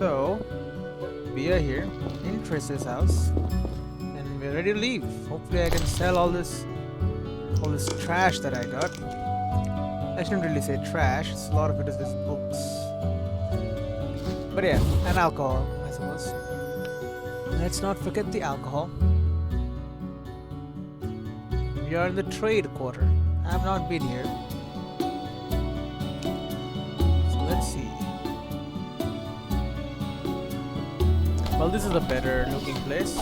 So, we are here in Triss's house, and we're ready to leave. Hopefully, I can sell all this trash that I got. I shouldn't really say trash. A lot of it is just books. But yeah, and alcohol, I suppose. Let's not forget the alcohol. We are in the trade quarter. I have not been here. So let's see. Well, this is a better looking place.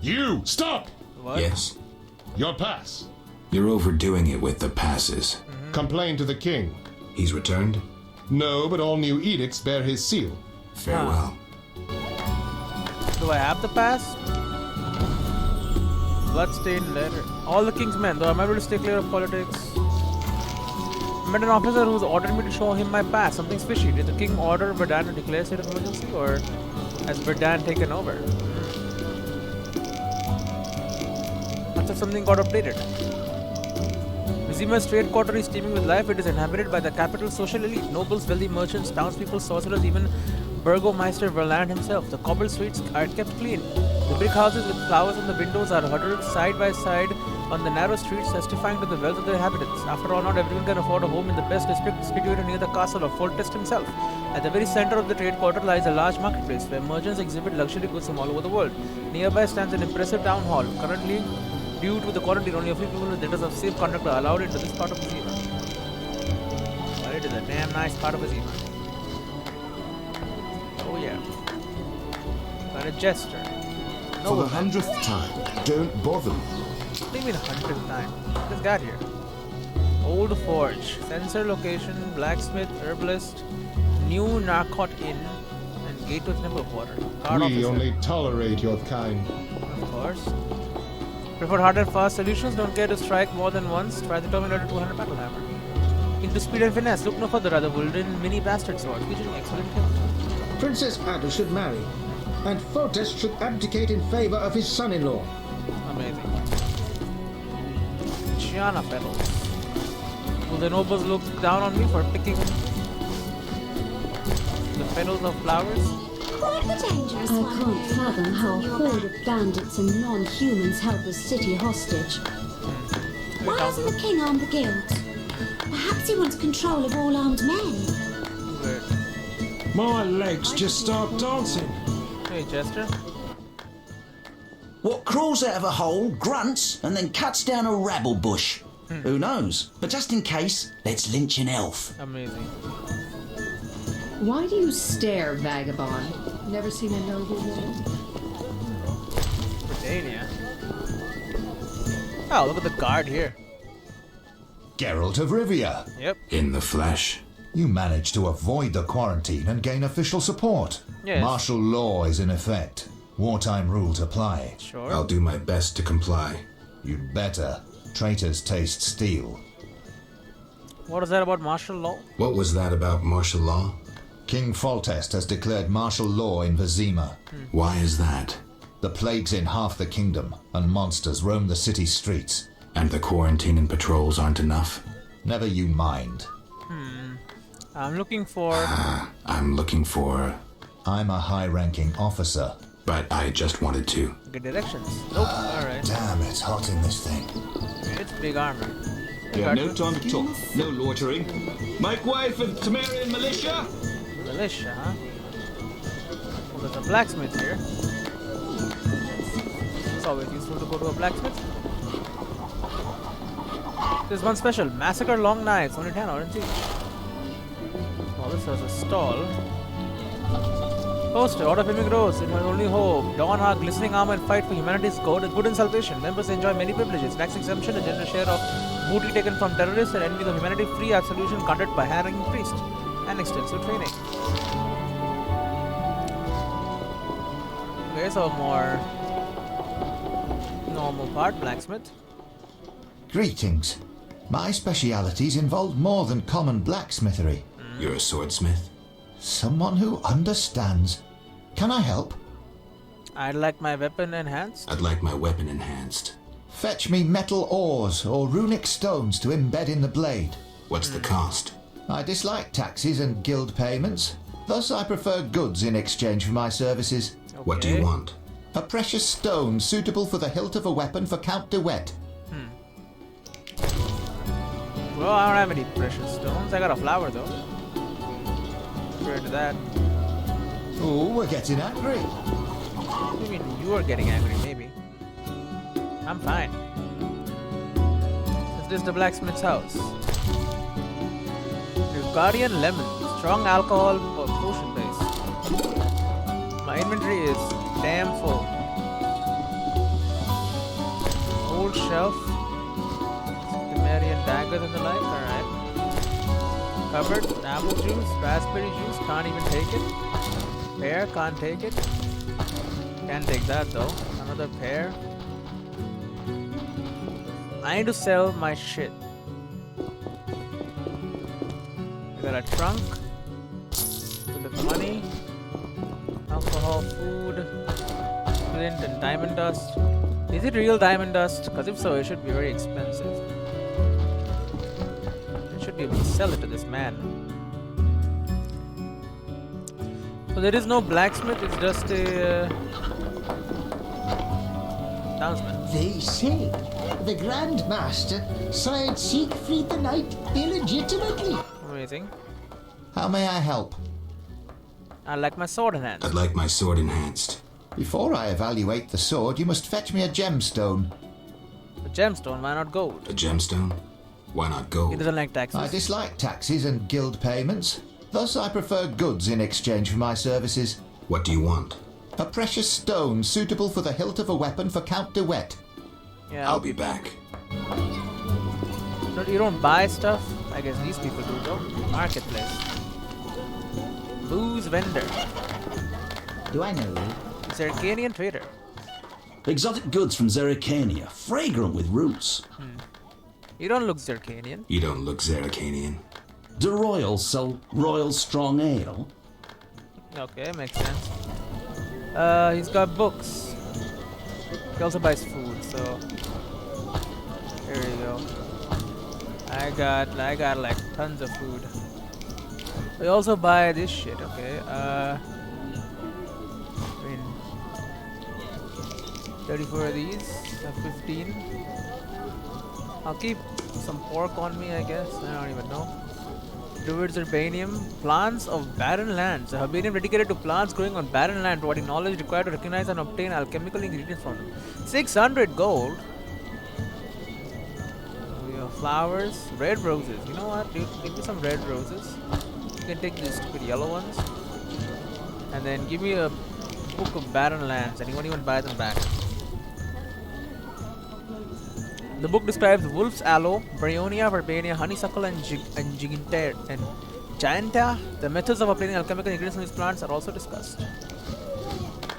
You! Stop! What? Yes. Your pass. You're overdoing it with the passes. Complain to the king. He's returned? No, but all new edicts bear his seal. Farewell. Do I have the pass? Bloodstained letter. All the king's men, though I'm able to stay clear of politics. I met an officer who's ordered me to show him my pass. Something's fishy. Did the king order Verdan to declare state of emergency, or has Verdan taken over? Must have something got updated. Vizima's trade quarter is teeming with life. It is inhabited by the capital's social elite, nobles, wealthy merchants, townspeople, sorcerers, even Burgomeister Verland himself. The cobbled streets are kept clean. The brick houses with flowers on the windows are huddled side by side on the narrow streets, testifying to the wealth of their inhabitants. After all, not everyone can afford a home in the best district situated near the castle of Foltest himself. At the very center of the trade quarter lies a large marketplace where merchants exhibit luxury goods from all over the world. Nearby stands an impressive town hall. Currently, due to the quarantine, only a few people with letters of safe conduct are allowed into this part of Vizima. But it is a damn nice part of Vizima. Oh yeah. Got a jester. For the 100th time, don't bother me. What do you mean 100th time? What has got here? Old Forge. Sensor location, blacksmith, herbalist, new Narcot Inn, and gate to Temple of Water. Card We officer. only tolerate your kind. Of course. Prefer hard and fast solutions, don't care to strike more than once. Try the Terminator 200 Battle Hammer. Into speed and finesse, look no further, rather wooden mini bastard sword, featuring excellent hilt. Princess Ada should marry, and Foltest should abdicate in favor of his son-in-law. Amazing. Gianna petals. Will the nobles look down on me for picking the petals of flowers? Quite the dangerous I one. can't fathom how a horde of bandits and non-humans held the city hostage. Why hasn't the king armed the guild? Perhaps he wants control of all armed men. Weird. My legs just start dancing. Hey, Chester. What crawls out of a hole, grunts, and then cuts down a rabble bush? Who knows? But just in case, let's lynch an elf. Amazing. Why do you stare, vagabond? Never seen a noble woman? Britannia. Oh, look at the guard here. Geralt of Rivia. Yep. In the flesh. You managed to avoid the quarantine and gain official support. Yes. Martial law is in effect. Wartime rules apply. Sure. I'll do my best to comply. You'd better. Traitors taste steel. What is that about martial law? What was that about martial law? King Foltest has declared martial law in Vizima. Why is that? The plague's in half the kingdom, and monsters roam the city's streets. And the quarantine and patrols aren't enough? Never you mind. I'm looking for... I'm looking for... I'm a high-ranking officer. But I just wanted to. good directions. Nope. Alright. Damn, it's hot in this thing. It's big armor. We have no time to talk. No loitering. Make way for the Temerian militia! Militia, huh? Well, there's a blacksmith here. It's always useful to go to a blacksmith. There's one special. Massacre long knives. Only 10 orange each. Well, this has a stall. Poster. Order of Mimic Rose. It has only hope. Don our glistening armor and fight for humanity's good and salvation. Members enjoy many privileges. Tax exemption, a generous share of booty taken from terrorists and enemies of humanity. Free absolution conducted by high-ranking priest. And extensive training. Okay, so more normal part, blacksmith. Greetings. My specialities involve more than common blacksmithery. You're a swordsmith? Someone who understands. Can I help? I'd like my weapon enhanced. I'd like my weapon enhanced. Fetch me metal ores or runic stones to embed in the blade. What's the cost? I dislike taxes and guild payments. Thus I prefer goods in exchange for my services. What do you want? A precious stone suitable for the hilt of a weapon for Count de Wet. Well, I don't have any precious stones. I got a flower though. Compared to that. Oh, we're getting angry. What do you mean you are getting angry? Maybe. I'm fine. Is this the blacksmith's house? Guardian lemon. Strong alcohol or potion base. My inventory is damn full. Old shelf. Sumerian daggers and the like. Alright. Cupboard. Apple juice. Raspberry juice. Can't even take it. Pear. Can't take it. Can't take that though. Another pear. I need to sell my shit. I got a trunk. With the money. Alcohol, food. Flint and diamond dust. Is it real diamond dust? Because if so, it should be very expensive. I should be able to sell it to this man. So there is no blacksmith, it's just a townsman. They say the Grand Master sired Siegfried the Knight illegitimately. Amazing. How may I help? I'd like my sword in hand. I'd like my sword enhanced. Before I evaluate the sword, you must fetch me a gemstone. A gemstone, why not gold? A gemstone? Why not He gold? doesn't like taxes. I dislike taxes and guild payments. Thus I prefer goods in exchange for my services. What do you want? A precious stone suitable for the hilt of a weapon for Count de Wet. Yeah, I'll be back. You don't buy stuff? I guess these people do though. Marketplace. Booze vendor. Do I know you? Zercanian trader. Exotic goods from Zerrikania, fragrant with roots. You don't look Zercanian. You don't look Zerrikanian. Do royals sell royal strong ale? Okay, makes sense. He's got books. He also buys food, so here you go. I got like tons of food. We also buy this shit, okay. I mean 34 of these, 15. I'll keep some pork on me, I guess. I don't even know. Druids Urbanium, plants of barren lands. A herbarium dedicated to plants growing on barren land, providing knowledge required to recognize and obtain alchemical ingredients from them. 600 gold. We have flowers, red roses. You know what, dude? Give me some red roses. You can take these stupid yellow ones. And then give me a book of barren lands, and you won't even buy them back. The book describes wolf's aloe, bryonia, verbania, honeysuckle, and gianta. The methods of obtaining alchemical ingredients from these plants are also discussed.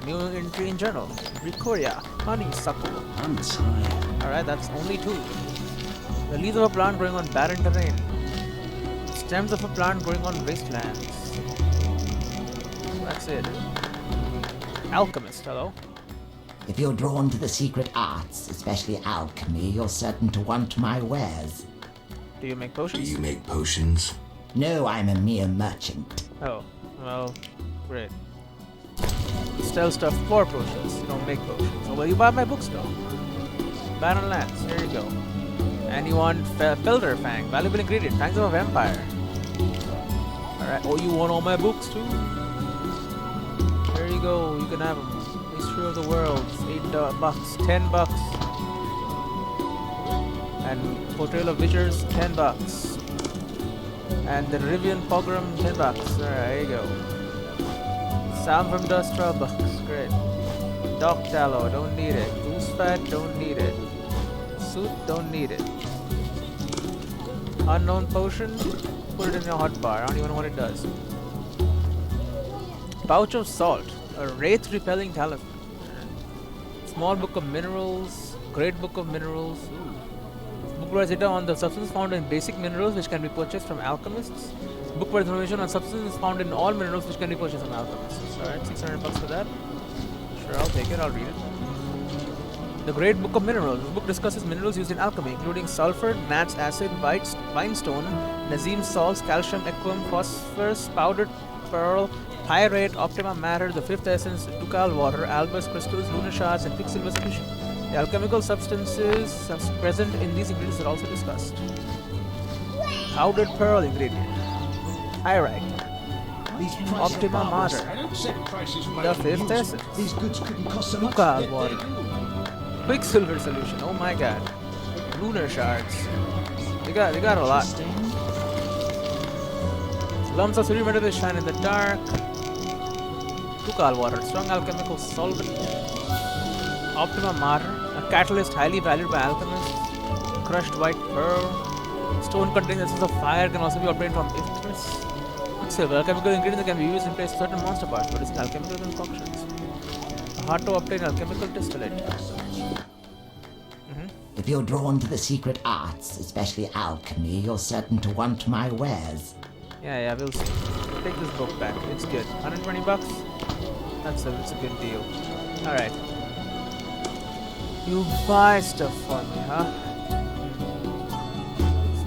New entry in journal. Bricoria, honeysuckle. I'm tired. Alright, that's only 2. The leaves of a plant growing on barren terrain. Stems of a plant growing on wastelands. That's it. Alchemist, hello. If you're drawn to the secret arts, especially alchemy, you're certain to want my wares. Do you make potions? Do you make potions? No, I'm a mere merchant. Oh, well, great. You sell stuff for potions, you don't make potions. Oh, well, you buy my books though. Barren lands, here you go. And you want Felder Fang, valuable ingredient, Fangs of a Vampire. Alright, oh, you want all my books too? Here you go, you can have them. History of the World, $8, $10. And Portrayal of Witchers, $10. And the Rivian Pogrom, $10. Alright, there you go. Psalm from Dust, $12. Great. Dock Tallow, don't need it. Goose Fat, don't need it. Suit, don't need it. Unknown Potion, put it in your hotbar. I don't even know what it does. Pouch of Salt, a wraith repelling talisman. Small book of minerals, great book of minerals. Book provides data on the substances found in basic minerals which can be purchased from alchemists. Book provides information on substances found in all minerals which can be purchased from alchemists. Alright, $600 for that. Sure, I'll take it, I'll read it. The Great Book of Minerals. This book discusses minerals used in alchemy, including sulfur, gnat's acid, vinestone, Nazim salts, calcium, aquam, phosphorus, powdered pearl, pyrite, optima matter, the fifth essence, ducal water, albus crystals, lunar shards, and quicksilver solution. The alchemical substances present in these ingredients are also discussed. Powdered pearl ingredient, pyrite, optima mater, the fifth essence, These goods couldn't cost so much. ducal yet water, they do. quicksilver solution. Oh my god, lunar shards. They got a lot. Lumps of silver metal that shine in the dark. Ducal water, strong alchemical solvent. Optima mater, a catalyst highly valued by alchemists. Crushed white pearl. Stone containing essence of fire can also be obtained from immerse. Quicksilver, alchemical ingredients that can be used in place of certain monster parts, producing alchemical concoctions. Hard to obtain alchemical distillate. If you're drawn to the secret arts, especially alchemy, you're certain to want my wares. Yeah, we'll see. Take this book back. It's good. 120 bucks? It's a good deal. Alright. You buy stuff for me, huh?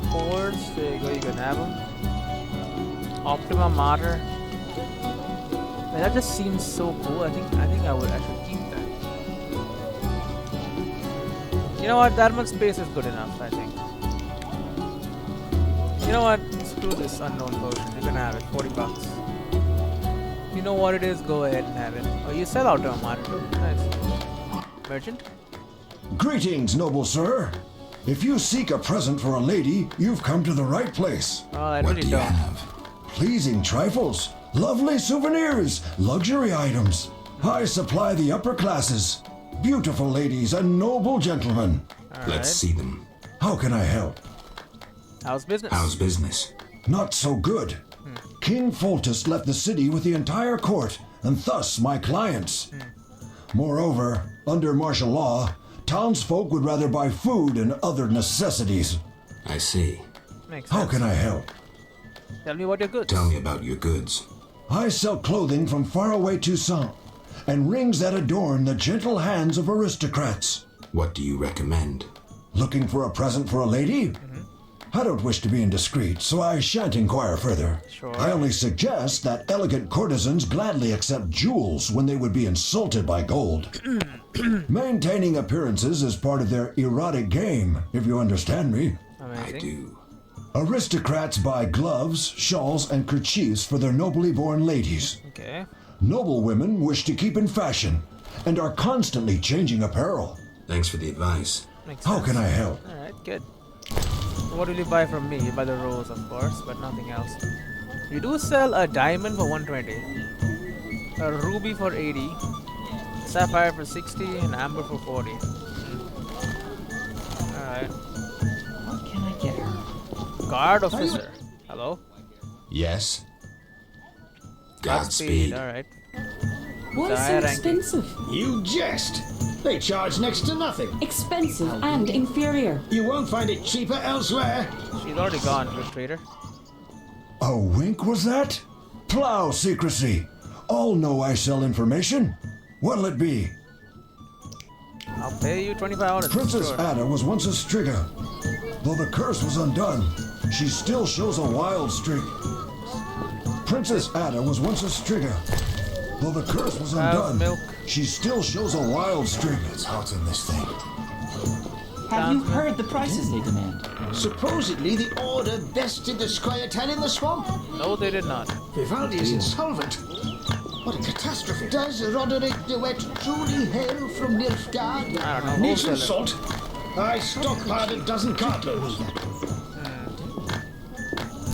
Spores, there you go, you can have them. Optima Mater. Man, that just seems so cool. I think I should keep that. You know what? That much space is good enough, I think. You know what? Screw this unknown potion. You can have it. 40 bucks. You know what it is? Go ahead and have it. Oh, you sell out to a Mater too. Nice. Merchant? Greetings, noble sir. If you seek a present for a lady, you've come to the right place. Oh, I really don't. Pleasing trifles, lovely souvenirs, luxury items. I supply the upper classes. Beautiful ladies and noble gentlemen. Let's see them. How can I help? How's business? How's business? Not so good. King Foltest left the city with the entire court, and thus my clients. Moreover, under martial law, townsfolk would rather buy food and other necessities. I see. Makes sense. How can I help? Tell me what your goods. Tell me about your goods. I sell clothing from faraway Toussaint, and rings that adorn the gentle hands of aristocrats. What do you recommend? Looking for a present for a lady? I don't wish to be indiscreet, so I shan't inquire further. Sure. I only suggest that elegant courtesans gladly accept jewels when they would be insulted by gold. Maintaining appearances is part of their erotic game, if you understand me. Amazing. I do. Aristocrats buy gloves, shawls, and kerchiefs for their nobly born ladies. Okay. Noble women wish to keep in fashion and are constantly changing apparel. Thanks for the advice. Makes How sense. can I help? Alright, good. What will you buy from me? You buy the rose, of course, but nothing else. You do sell a diamond for 120, a ruby for 80, sapphire for 60, and amber for 40. Alright. What can I get her? Guard officer. Hello? Yes? Godspeed. Alright. Why so Higher ranking. expensive? You jest. They charge next to nothing. Expensive and inferior. You won't find it cheaper elsewhere. She's already gone, good trader. A wink was that? Plow secrecy. All know I sell information. What'll it be? I'll pay you 25 Princess sure. Ada was once a Striga. Though the curse was undone, she still shows a wild streak. Princess Ada was once a Striga. Though the curse was undone, milk. she still shows a wild streak. It's hot in this thing. Have you heard the prices they demand? Supposedly the Order bested the Squire-Tan in the swamp. No, they did not. Vivaldi is insolvent. What a catastrophe. Does Roderick de Wet truly hail from Nilfgaard? I don't know. Need some Wholesaler. salt? I stockpiled a dozen cartloads.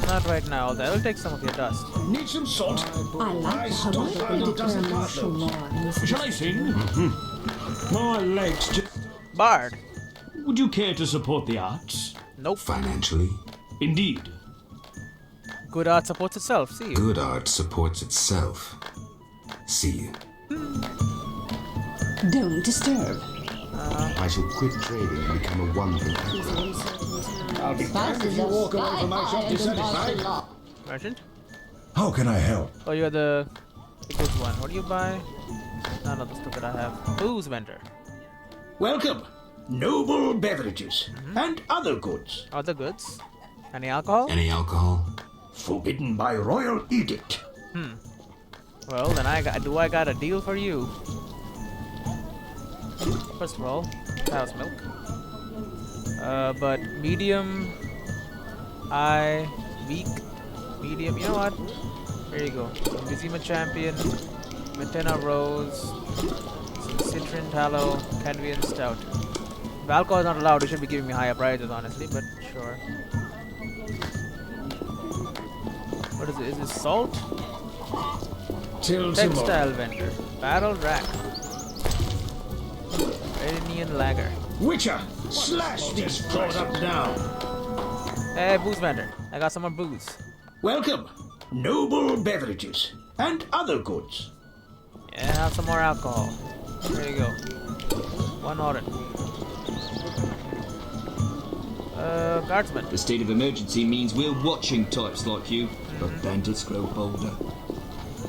Not right now. I will take some of your dust. Need some salt? I like how they stockpiled a dozen declare martial cartloads. law in this Shall I sing? My legs just... Bard. Would you care to support the arts? Nope. Financially, Indeed. Good art supports itself. See you. good art supports itself. See you. Don't disturb. I shall quit trading and become a one-man. I'll be damned if you walk away from my shop dissatisfied. Merchant? How can I help? Oh, you're the good one. What do you buy? None of the stuff that I have. Booze vendor. Welcome. Noble beverages and other goods. Other goods? Any alcohol? Any alcohol? Forbidden by royal edict. Well, then I got a deal for you. First of all, cow's milk. But medium, weak, medium. You know what? Here you go. Vizima champion, Metena rose, some citron tallow, Cadvian stout. If alcohol is not allowed, you should be giving me higher prices, honestly. But sure. What is it? Is this salt? Textile vendor. Barrel rack. Iranian lager. Witcher, slash these product now. Hey, booze vendor. I got some more booze. Welcome. Noble beverages and other goods. Yeah, have some more alcohol. There you go. One order. Guardsman. The state of emergency means we're watching types like you, but bandits grow bolder.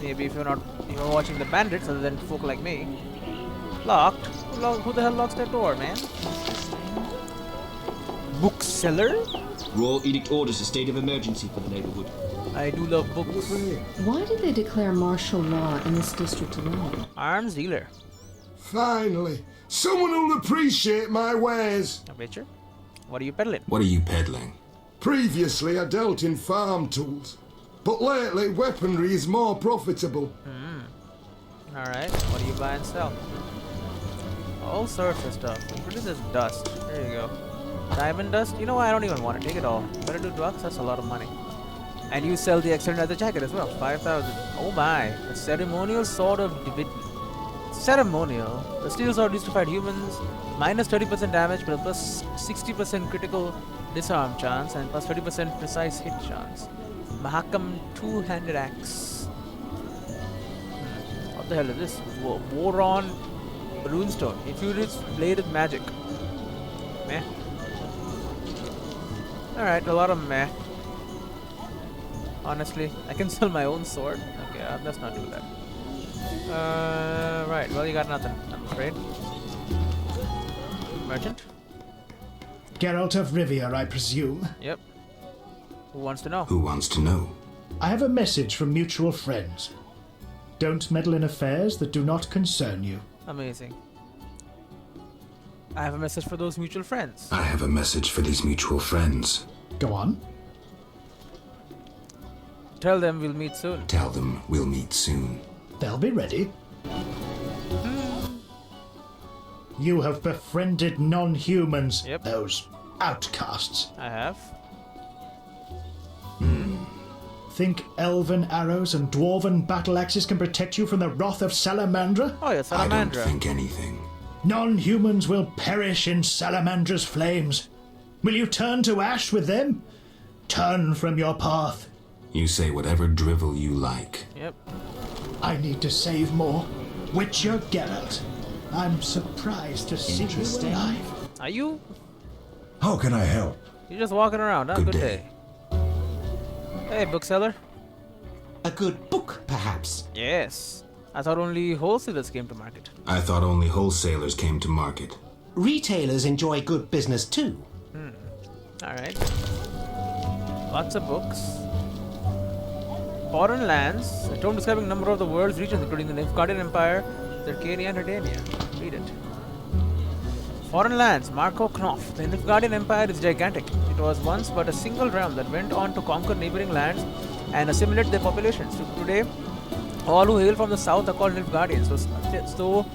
Maybe if you're watching the bandits other than folk like me. Locked? Who the hell locks that door, man? Bookseller? Royal Edict orders a state of emergency for the neighborhood. I do love books. Why did they declare martial law in this district alone? Arms dealer. Finally, someone who'll appreciate my wares. A bitcher? What are you peddling? What are you peddling? Previously, I dealt in farm tools, but lately, weaponry is more profitable. Alright, what do you buy and sell? All sorts of stuff. What is this dust? There you go. Diamond dust? You know what? I don't even want to take it all. Better do drugs, that's a lot of money. And you sell the extended leather jacket as well. 5,000. Oh my. A ceremonial sword of divinity. Ceremonial. The steel sword used to fight humans. Minus 30% damage, but plus 60% critical disarm chance and plus 30% precise hit chance. Mahakam two-handed axe. What the hell is this? Boron runestone. Infused blade with magic. Meh. Alright, a lot of meh. Honestly, I can sell my own sword. Okay, let's not do that. Right, well, you got nothing, I'm afraid. Merchant? Geralt of Rivia, I presume. Yep. Who wants to know? Who wants to know? I have a message from mutual friends. Don't meddle in affairs that do not concern you. Amazing. I have a message for those mutual friends. I have a message for these mutual friends. Go on. Tell them we'll meet soon. Tell them we'll meet soon. They'll be ready. You have befriended non-humans. Yep. Those outcasts. I have. Think elven arrows and dwarven battle axes can protect you from the wrath of Salamandra? Oh, yeah, Salamandra. I don't think anything. Non-humans will perish in Salamandra's flames. Will you turn to ash with them? Turn from your path. You say whatever drivel you like. Yep. I need to save more. Witcher Geralt. I'm surprised to see you alive. Are you? How can I help? You're just walking around, huh? Good day. Hey, bookseller. A good book, perhaps? Yes. I thought only wholesalers came to market. I thought only wholesalers came to market. Retailers enjoy good business too. Alright. Lots of books. Foreign lands. A tome describing a number of the world's regions, including the Nilfgaardian Empire, Zerkania and Redania. Read it. Foreign lands. Marco Knopf. The Nilfgaardian Empire is gigantic. It was once but a single realm that went on to conquer neighboring lands and assimilate their populations. Today, all who hail from the south are called Nilfgaardians. So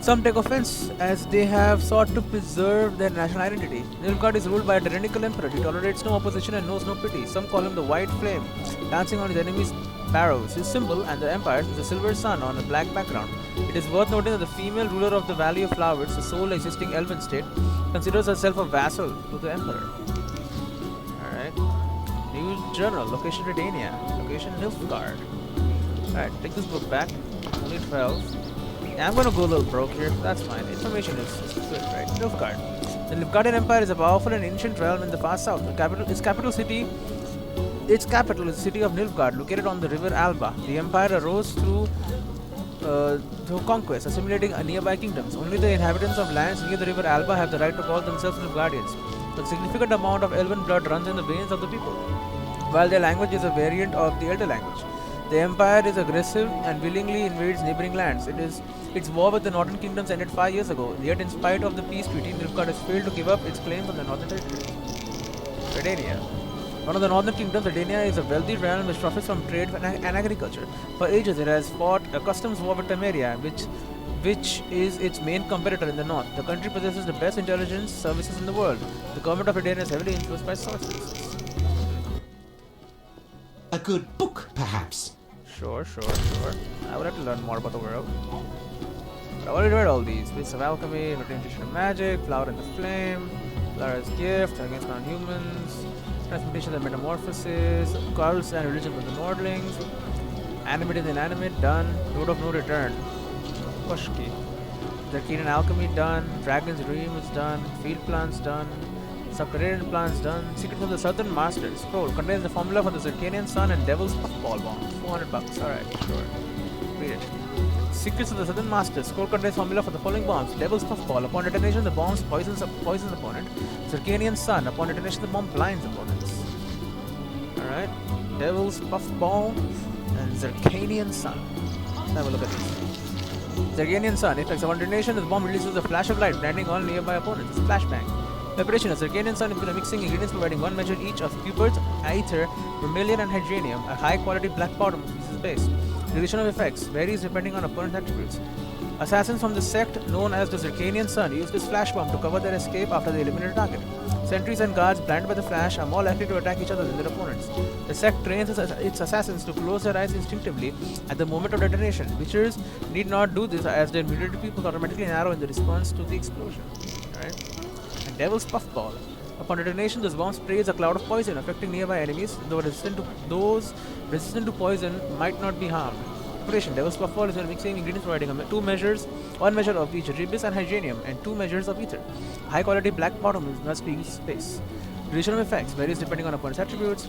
some take offense as they have sought to preserve their national identity. Nilfgaard is ruled by a tyrannical emperor. He tolerates no opposition and knows no pity. Some call him the White Flame, dancing on his enemies' barrows. His symbol and the empire's is a silver sun on a black background. It is worth noting that the female ruler of the Valley of Flowers, the sole existing elven state, considers herself a vassal to the emperor. Alright. New journal. Location Redania. Location Nilfgaard. Alright, take this book back. Only 12. Yeah, I'm gonna go a little broke here. That's fine. Information is good, right? Nilfgaard. The Nilfgaardian Empire is a powerful and ancient realm in the far south. Its capital is the city of Nilfgaard, located on the river Alba. The empire arose through conquest, assimilating nearby kingdoms. Only the inhabitants of lands near the river Alba have the right to call themselves Nilfgaardians. A significant amount of elven blood runs in the veins of the people, while their language is a variant of the Elder language. The Empire is aggressive and willingly invades neighboring lands. Its war with the Northern Kingdoms ended 5 years ago, yet in spite of the peace treaty, Nilfgaard has failed to give up its claims on the northern territory. Redania. One of the northern kingdoms, Redania is a wealthy realm which profits from trade and agriculture. For ages, it has fought a customs war with Temeria, which is its main competitor in the north. The country possesses the best intelligence services in the world. The government of Redania is heavily influenced by sorcerers. A good book, perhaps? Sure. I would have to learn more about the world. But I've already read all these. Bits of Alchemy, Representation of Magic, Flower in the Flame, Lara's Gift, Against Non-Humans, Transmutation and Metamorphosis, Cults and Religion of the Nordlings, Animate and Inanimate, done. Road of No Return, Pushki, Zerkanian Alchemy, done. Dragon's Dream is done. Field Plants, done. Subterranean Plants, done. Secrets of the Southern Master Scroll contains the formula for the Zerkanian Sun and Devil's Puffball Bomb. $400. Alright, sure. Read it. Secrets of the Southern Master Scroll contains formula for the following bombs. Devil's Puffball. Upon detonation, the bombs poisons opponent. Zerkanian Sun. Upon detonation, the bomb blinds opponents. Alright. Devil's Puffball and Zerkanian Sun. Let's have a look at this. Zerkanian Sun. Effects upon detonation, the bomb releases a flash of light, blinding all nearby opponents. It's a flashbang. Preparation of Zerkanian Sun includes mixing ingredients providing 1 measure each of cuprids, aether, vermilion and hydranium. A high quality black powder is base. Duration of effects varies depending on opponent's attributes. Assassins from the sect known as the Zerkanian Sun use this flash bomb to cover their escape after they eliminate a target. Sentries and guards blinded by the flash are more likely to attack each other than their opponents. The sect trains its assassins to close their eyes instinctively at the moment of detonation. Witchers need not do this as their immediate pupils automatically narrow in the response to the explosion. Alright. Devil's Puffball. Upon detonation, this bomb sprays a cloud of poison affecting nearby enemies. Those resistant to poison might not be harmed. Preparation. Devil's Puffball is when mixing ingredients providing 1 measure of each ribis and hydranium and 2 measures of ether. High quality black powder must be used space. Duration of effects varies depending on opponent's attributes.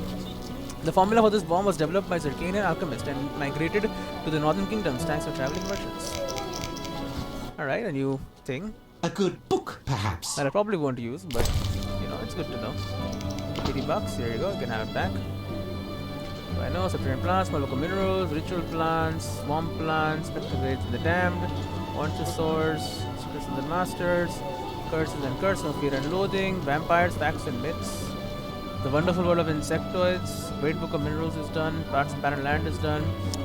The formula for this bomb was developed by Zerkanian alchemists and migrated to the northern kingdoms thanks to traveling merchants. Alright, a new thing. A good book, perhaps? That I probably won't use, but you know, it's good to know. $80, here you go, you can have it back. So I know subterranean plants, local minerals, ritual plants, swamp plants, cultivates the damned, Ontosaurs, secrets of the masters, curses and curse of fear and loathing, vampires, facts and myths. The wonderful world of insectoids, great book of minerals is done, parts of barren land is done,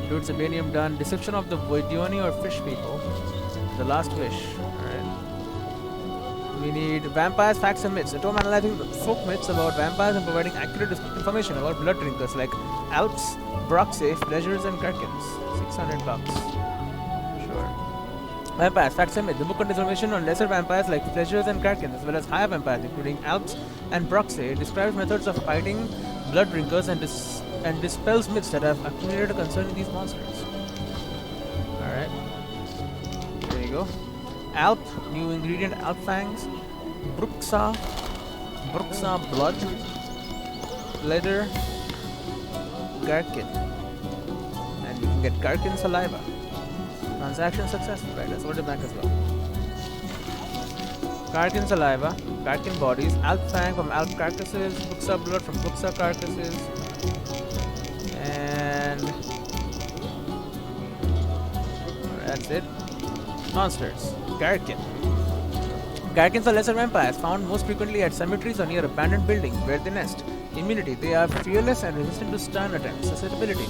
Druid Sabanium done, deception of the Voidioni or fish people, the last wish. We need vampires, facts and myths. At home analyzing folk myths about vampires and providing accurate information about blood drinkers like Alps, Broxae, Pleasures and Gherkins. $600. Sure. Vampires, facts and myths. The book contains information on lesser vampires like Pleasures and Gherkins as well as higher vampires including Alps and Broxae. It describes methods of fighting blood drinkers and dispels myths that have accumulated concerning these monsters. Alright. There you go. Alp, new ingredient Alp Fangs, Bruxa Blood, Leather, Gherkin, and you can get Gherkin Saliva. Transaction successful, right? Let's order the bank as well. Gherkin Saliva, Gherkin Bodies, Alp Fang from Alp Carcasses, Bruxa Blood from Bruxa Carcasses, and that's it. Monsters. Gherkin. Gherkins are lesser vampires found most frequently at cemeteries or near abandoned buildings where they nest. Immunity. They are fearless and resistant to stun attempts. Susceptibility.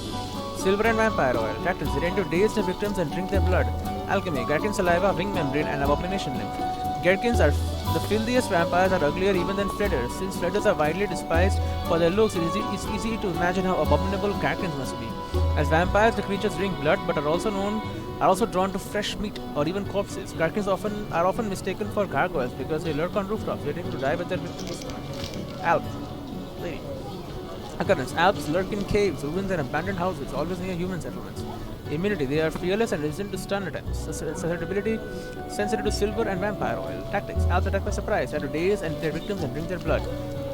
Silver and vampire oil. Tactics. They tend to daze their victims and drink their blood. Alchemy. Gherkin saliva, wing membrane and abomination lymph. Gherkins are the filthiest vampires are uglier even than Fledders. Since Fledders are widely despised for their looks, it's easy to imagine how abominable Gherkins must be. As vampires, the creatures drink blood but are also drawn to fresh meat or even corpses. Gherkins are often mistaken for gargoyles because they lurk on rooftops, waiting to die with their victims. Alp. Lady. Occurrence. Alps lurk in caves, ruins and abandoned houses, always near human settlements. Immunity. They are fearless and resistant to stun attempts. Susceptibility. Sensitive to silver and vampire oil. Tactics. Alps attack by surprise, try to daze their victims and drink their blood.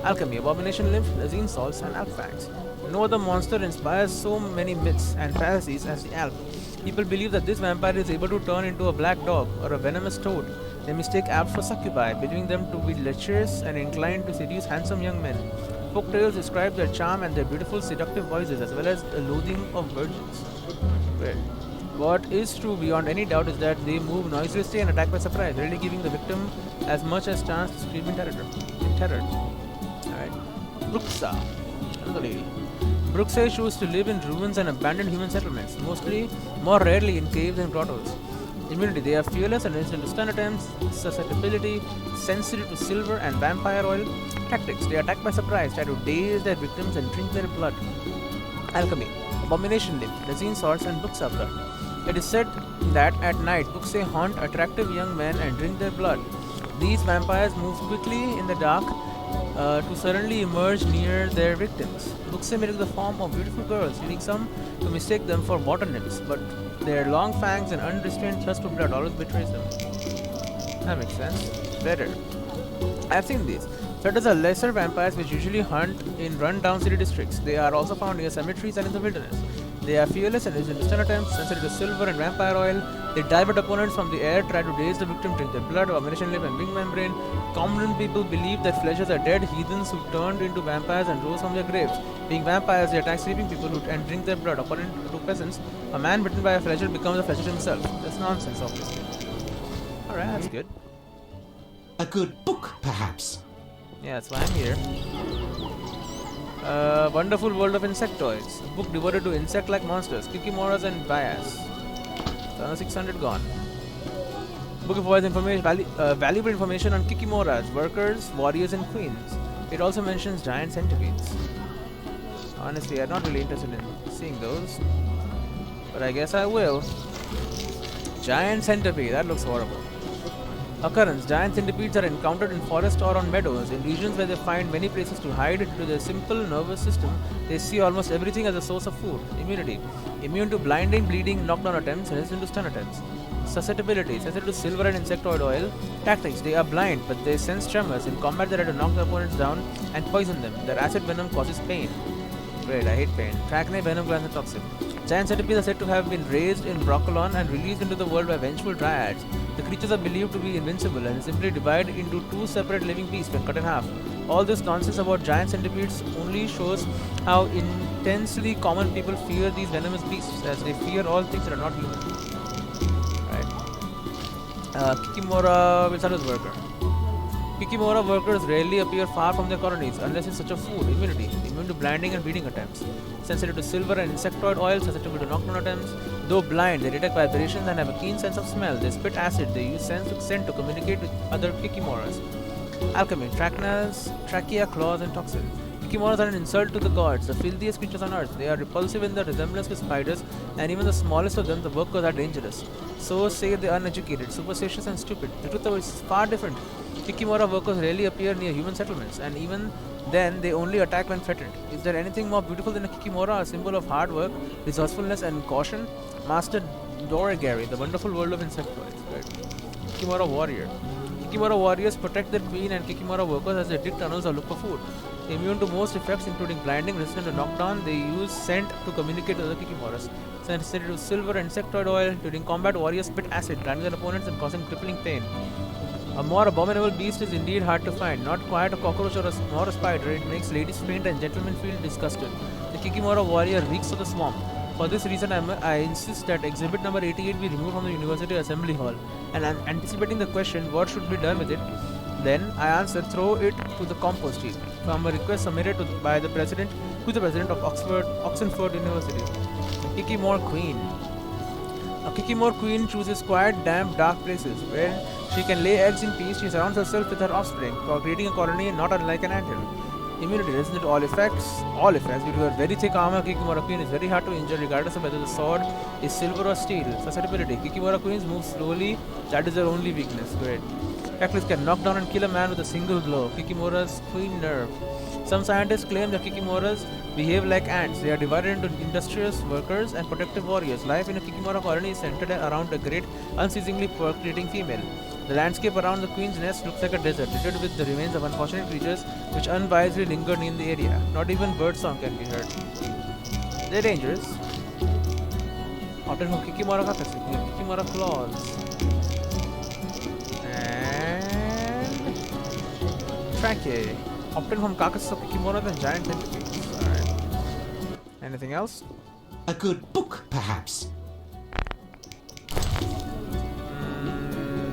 Alchemy. Abomination lymph, lazine salts and alp fangs. No other monster inspires so many myths and fantasies as the Alp. People believe that this vampire is able to turn into a black dog or a venomous toad. They mistake Alps for succubi, believing them to be lecherous and inclined to seduce handsome young men. folk tales describe their charm and their beautiful seductive voices as well as the loathing of virgins. Well, what is true beyond any doubt is that they move noiselessly and attack by surprise, rarely giving the victim as much as chance to scream in terror. Alright. Bruxa, another lady. Bruxa choose to live in ruins and abandoned human settlements, more rarely in caves and grottos. Immunity, they are fearless and resistant to stun attempts. Susceptibility, sensitive to silver and vampire oil. Tactics, they attack by surprise, try to daze their victims and drink their blood. Alchemy, abomination limb, resin swords and Bruxa blood. It is said that at night Bruxa haunt attractive young men and drink their blood. These vampires move quickly in the dark to suddenly emerge near their victims. Bruxa may take the form of beautiful girls, leading some to mistake them for water nymphs, but their long fangs and unrestrained thirst for blood always betrays them. That makes sense. Better. I have seen these. Predators are lesser vampires which usually hunt in run-down city districts. They are also found near cemeteries and in the wilderness. They are fearless and resistant to stun attempts, sensitive to silver and vampire oil. They dive at opponents from the air, try to daze the victim, drink their blood, abomination limb and wing membrane. Common people believe that fleshers are dead heathens who turned into vampires and rose from their graves. Being vampires, they attack sleeping people and drink their blood. According to peasants, a man bitten by a flesher becomes a flesher himself. That's nonsense, obviously. Alright, that's good. A good book, perhaps? Yeah, that's why I'm here. Wonderful World of Insectoids. A book devoted to insect-like monsters, Kikimoras and Bias. 600 gone. Book provides valuable information on Kikimoras, workers, warriors and queens. It also mentions giant centipedes. Honestly, I'm not really interested in seeing those. But I guess I will. Giant centipede, that looks horrible. Occurrence. Giant centipedes are encountered in forests or on meadows. In regions where they find many places to hide due to their simple nervous system, they see almost everything as a source of food. Immunity. Immune to blinding, bleeding, knockdown attempts, resistant to stun attempts. Susceptibility. Sensitive to silver and insectoid oil. Tactics. They are blind, but they sense tremors. In combat, they try to knock their opponents down and poison them. Their acid venom causes pain. Great, I hate pain. Trachne, venom glands and toxin. Giant centipedes are said to have been raised in Broccolon and released into the world by vengeful dryads. The creatures are believed to be invincible and simply divide into two separate living beasts when cut in half. All this nonsense about giant centipedes only shows how intensely common people fear these venomous beasts, as they fear all things that are not human. Right. Kikimora Visaru's worker. Kikimora workers rarely appear far from their colonies unless in search of food. Immunity. Immune to blinding and bleeding attempts. Sensitive to silver and insectoid oil, susceptible to knockdown attempts. Though blind, they detect vibrations and have a keen sense of smell. They spit acid. They use scent to communicate with other Kikimoras. Alchemy. Trachea, claws and toxins. Kikimoras are an insult to the gods, the filthiest creatures on earth. They are repulsive in their resemblance with spiders, and even the smallest of them, the workers, are dangerous. So say the uneducated, superstitious and stupid. The truth is far different. Kikimora workers rarely appear near human settlements, and even then they only attack when threatened. Is there anything more beautiful than a Kikimora, a symbol of hard work, resourcefulness and caution? Master Dorigari, the wonderful world of insectoids. Right. Kikimora warrior. Kikimora warriors protect their queen and Kikimora workers as they dig tunnels or look for food. Immune to most effects including blinding, resistant to knockdown, they use scent to communicate with other Kikimoras. Sensitive to silver and insectoid oil, during combat warriors spit acid, blinding their opponents and causing crippling pain. A more abominable beast is indeed hard to find. Not quite a cockroach or a spider, it makes ladies faint and gentlemen feel disgusted. The Kikimora warrior reeks of the swamp. For this reason, I insist that exhibit number 88 be removed from the University Assembly Hall. And anticipating the question, what should be done with it, then I answer, throw it to the compost heap. From a request submitted by the president to the president of Oxenford University. The Kikimora Queen. A Kikimora Queen chooses quiet, damp, dark places where she can lay eggs in peace. She surrounds herself with her offspring, creating a colony not unlike an anthill. Immunity resistant to all effects. Due to her very thick armor, Kikimora Queen is very hard to injure regardless of whether the sword is silver or steel. Susceptibility. Kikimora Queens move slowly. That is their only weakness. Great. Cactus can knock down and kill a man with a single blow. Kikimora's Queen Nerve. Some scientists claim that Kikimoras behave like ants. They are divided into industrious workers and protective warriors. Life in a Kikimora colony is centered around a great, unceasingly procreating female. The landscape around the queen's nest looks like a desert, littered with the remains of unfortunate creatures which unwisely linger in the area. Not even birdsong can be heard. They're dangerous. Often from Kikimora Kikimora claws. And Trachea. Obtained from carcasses of kimonos and giant centipedes. Alright. Anything else? A good book, perhaps.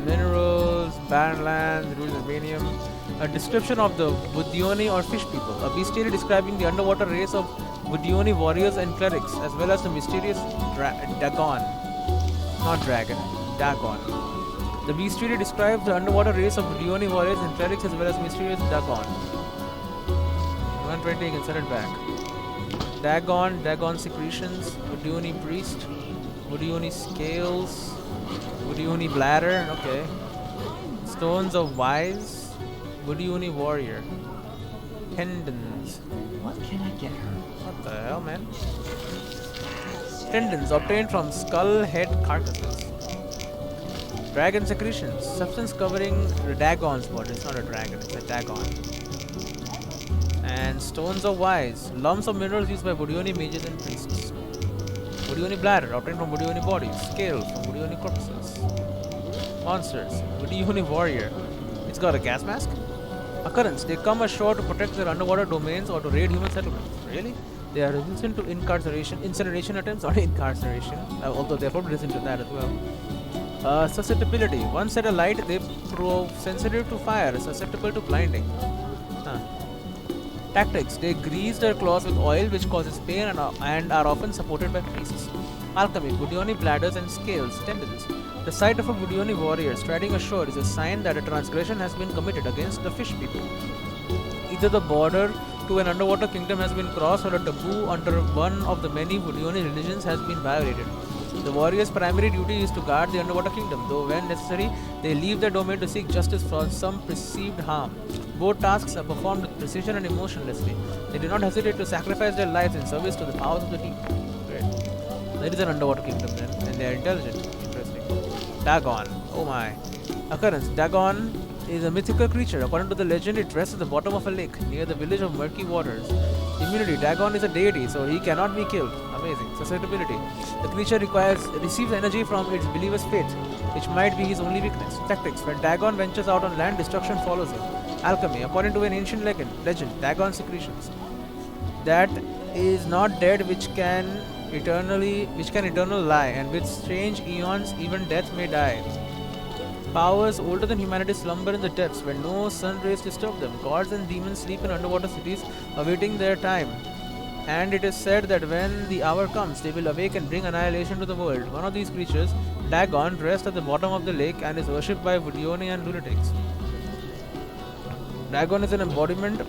Minerals, barren lands, rules of uranium. A description of the Budyoni or fish people. A bestiary describing the underwater race of Budyoni warriors and clerics, as well as the mysterious Dagon. Not dragon, Dagon. The bestiary describes the underwater race of Budyoni warriors and clerics, as well as mysterious Dagon. 120, you can set it back. Dagon secretions, Budyoni priest, Budyoni scales, Budyoni bladder, okay. Stones of wise, Budyoni warrior. Tendons. What can I get her? What the hell, man? Tendons obtained from skull head carcasses. Dragon secretions, substance covering the Dagon's body. It's not a dragon, it's a Dagon. And stones of wise, lumps of minerals used by Budyoni mages and priests. Budyoni bladder, obtained from Budyoni bodies. Scales from Budyoni corpses. Monsters, Budyoni warrior. It's got a gas mask. Occurrence, they come ashore to protect their underwater domains or to raid human settlements. Really? They are resistant to incineration attempts, or incarceration, although they are probably resistant to that as well. Susceptibility, once set alight, they prove sensitive to fire, susceptible to blinding. Tactics, they grease their claws with oil which causes pain and are often supported by priests. Alchemy, Budyoni bladders and scales, tendons. The sight of a Budyoni warrior striding ashore is a sign that a transgression has been committed against the fish people. Either the border to an underwater kingdom has been crossed or a taboo under one of the many Budyoni religions has been violated. The warrior's primary duty is to guard the underwater kingdom, though when necessary, they leave their domain to seek justice for some perceived harm. Both tasks are performed with precision and emotionlessly. They do not hesitate to sacrifice their lives in service to the powers of the deep. Great. There is an underwater kingdom then, and they are intelligent. Interesting. Dagon. Oh my. Occurrence. Dagon is a mythical creature. According to the legend, it rests at the bottom of a lake near the village of Murky Waters. Immunity. Dagon is a deity, so he cannot be killed. Amazing. Susceptibility. The creature receives energy from its believer's faith, which might be his only weakness. Tactics. When Dagon ventures out on land, destruction follows him. Alchemy. According to an ancient legend, Dagon secretions. That is not dead which can eternal lie, and with strange eons even death may die. Powers older than humanity slumber in the depths where no sun rays disturb them. Gods and demons sleep in underwater cities awaiting their time. And it is said that when the hour comes, they will awake and bring annihilation to the world. One of these creatures, Dagon, rests at the bottom of the lake and is worshipped by Budyoni and lunatics. Dagon is an embodiment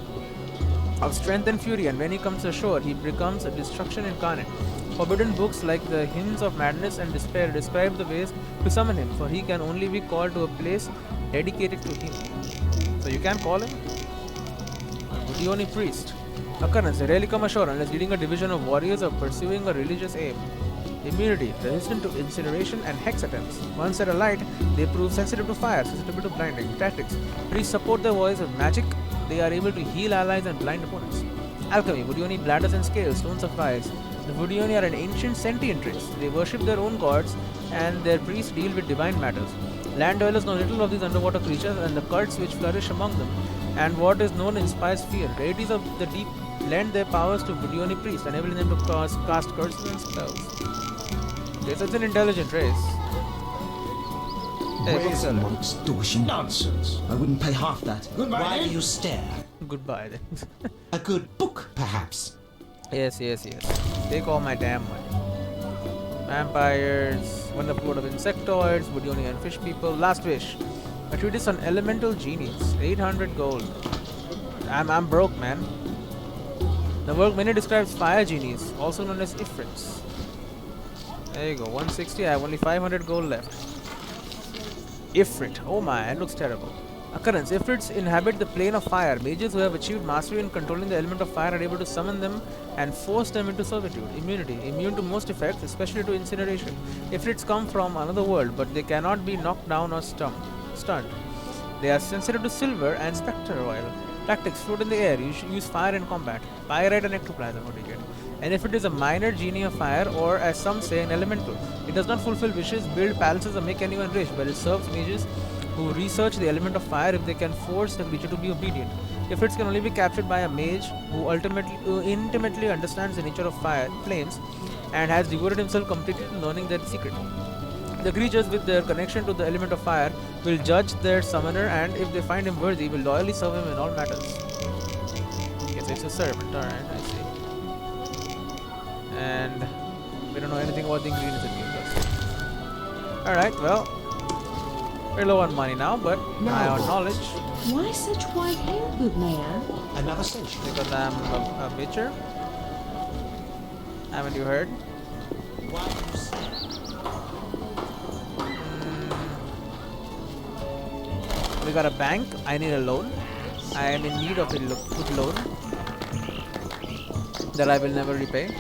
of strength and fury, and when he comes ashore, he becomes a destruction incarnate. Forbidden books like the Hymns of Madness and Despair describe the ways to summon him, for he can only be called to a place dedicated to him. So you can call him Budyoni priest. Occurrence, they rarely come ashore unless leading a division of warriors or pursuing a religious aim. Immunity, resistant to incineration and hex attempts. Once set alight, they prove sensitive to fire, susceptible to blinding. Tactics, priests support their warriors with magic. They are able to heal allies and blind opponents. Alchemy, Budyoni bladders and scales, stones of wise. The Budyoni are an ancient sentient race. They worship their own gods and their priests deal with divine matters. Land dwellers know little of these underwater creatures and the cults which flourish among them, and what is known inspires fear. Deities of the deep lend their powers to Budyoni priests, enabling them to cast curses and spells. Okay, so it's an intelligent race. Hey, Where's more extortion? Nonsense. I wouldn't pay half that. Goodbye, Why then. do you stare? Goodbye then. A good book, perhaps. Yes. Take all my damn money. Vampires, wonderful world of insectoids, Budyoni and fish people. Last wish. A treatise on elemental genies. 800 gold. I'm broke, man. The work mainly describes fire genies, also known as ifrits. There you go, 160. I have only 500 gold left. Ifrit. Oh my, it looks terrible. Occurrence. Ifrits inhabit the plane of fire. Mages who have achieved mastery in controlling the element of fire are able to summon them and force them into servitude. Immunity. Immune to most effects, especially to incineration. Ifrits come from another world, but they cannot be knocked down or stunned. They are sensitive to silver and spectre oil. Tactics. Float in the air. Use fire in combat. Pyrite and ectoplasm. What do you get? And if it is a minor genie of fire, or as some say, an elemental, it does not fulfill wishes, build palaces, or make anyone rich, but it serves mages who research the element of fire if they can force the creature to be obedient. Ifrits can only be captured by a mage who intimately understands the nature of fire, flames, and has devoted himself completely to learning their secret. The creatures with their connection to the element of fire will judge their summoner, and if they find him worthy, will loyally serve him in all matters. Okay, so it's a servant, alright, I see. And we don't know anything about the ingredients it gives us. Alright, well, we're low on money now, but high on knowledge. Why such white hair, good man? Another station. Because I'm a witcher. Haven't you heard? We got a bank. I need a loan. I am in need of a good loan that I will never repay.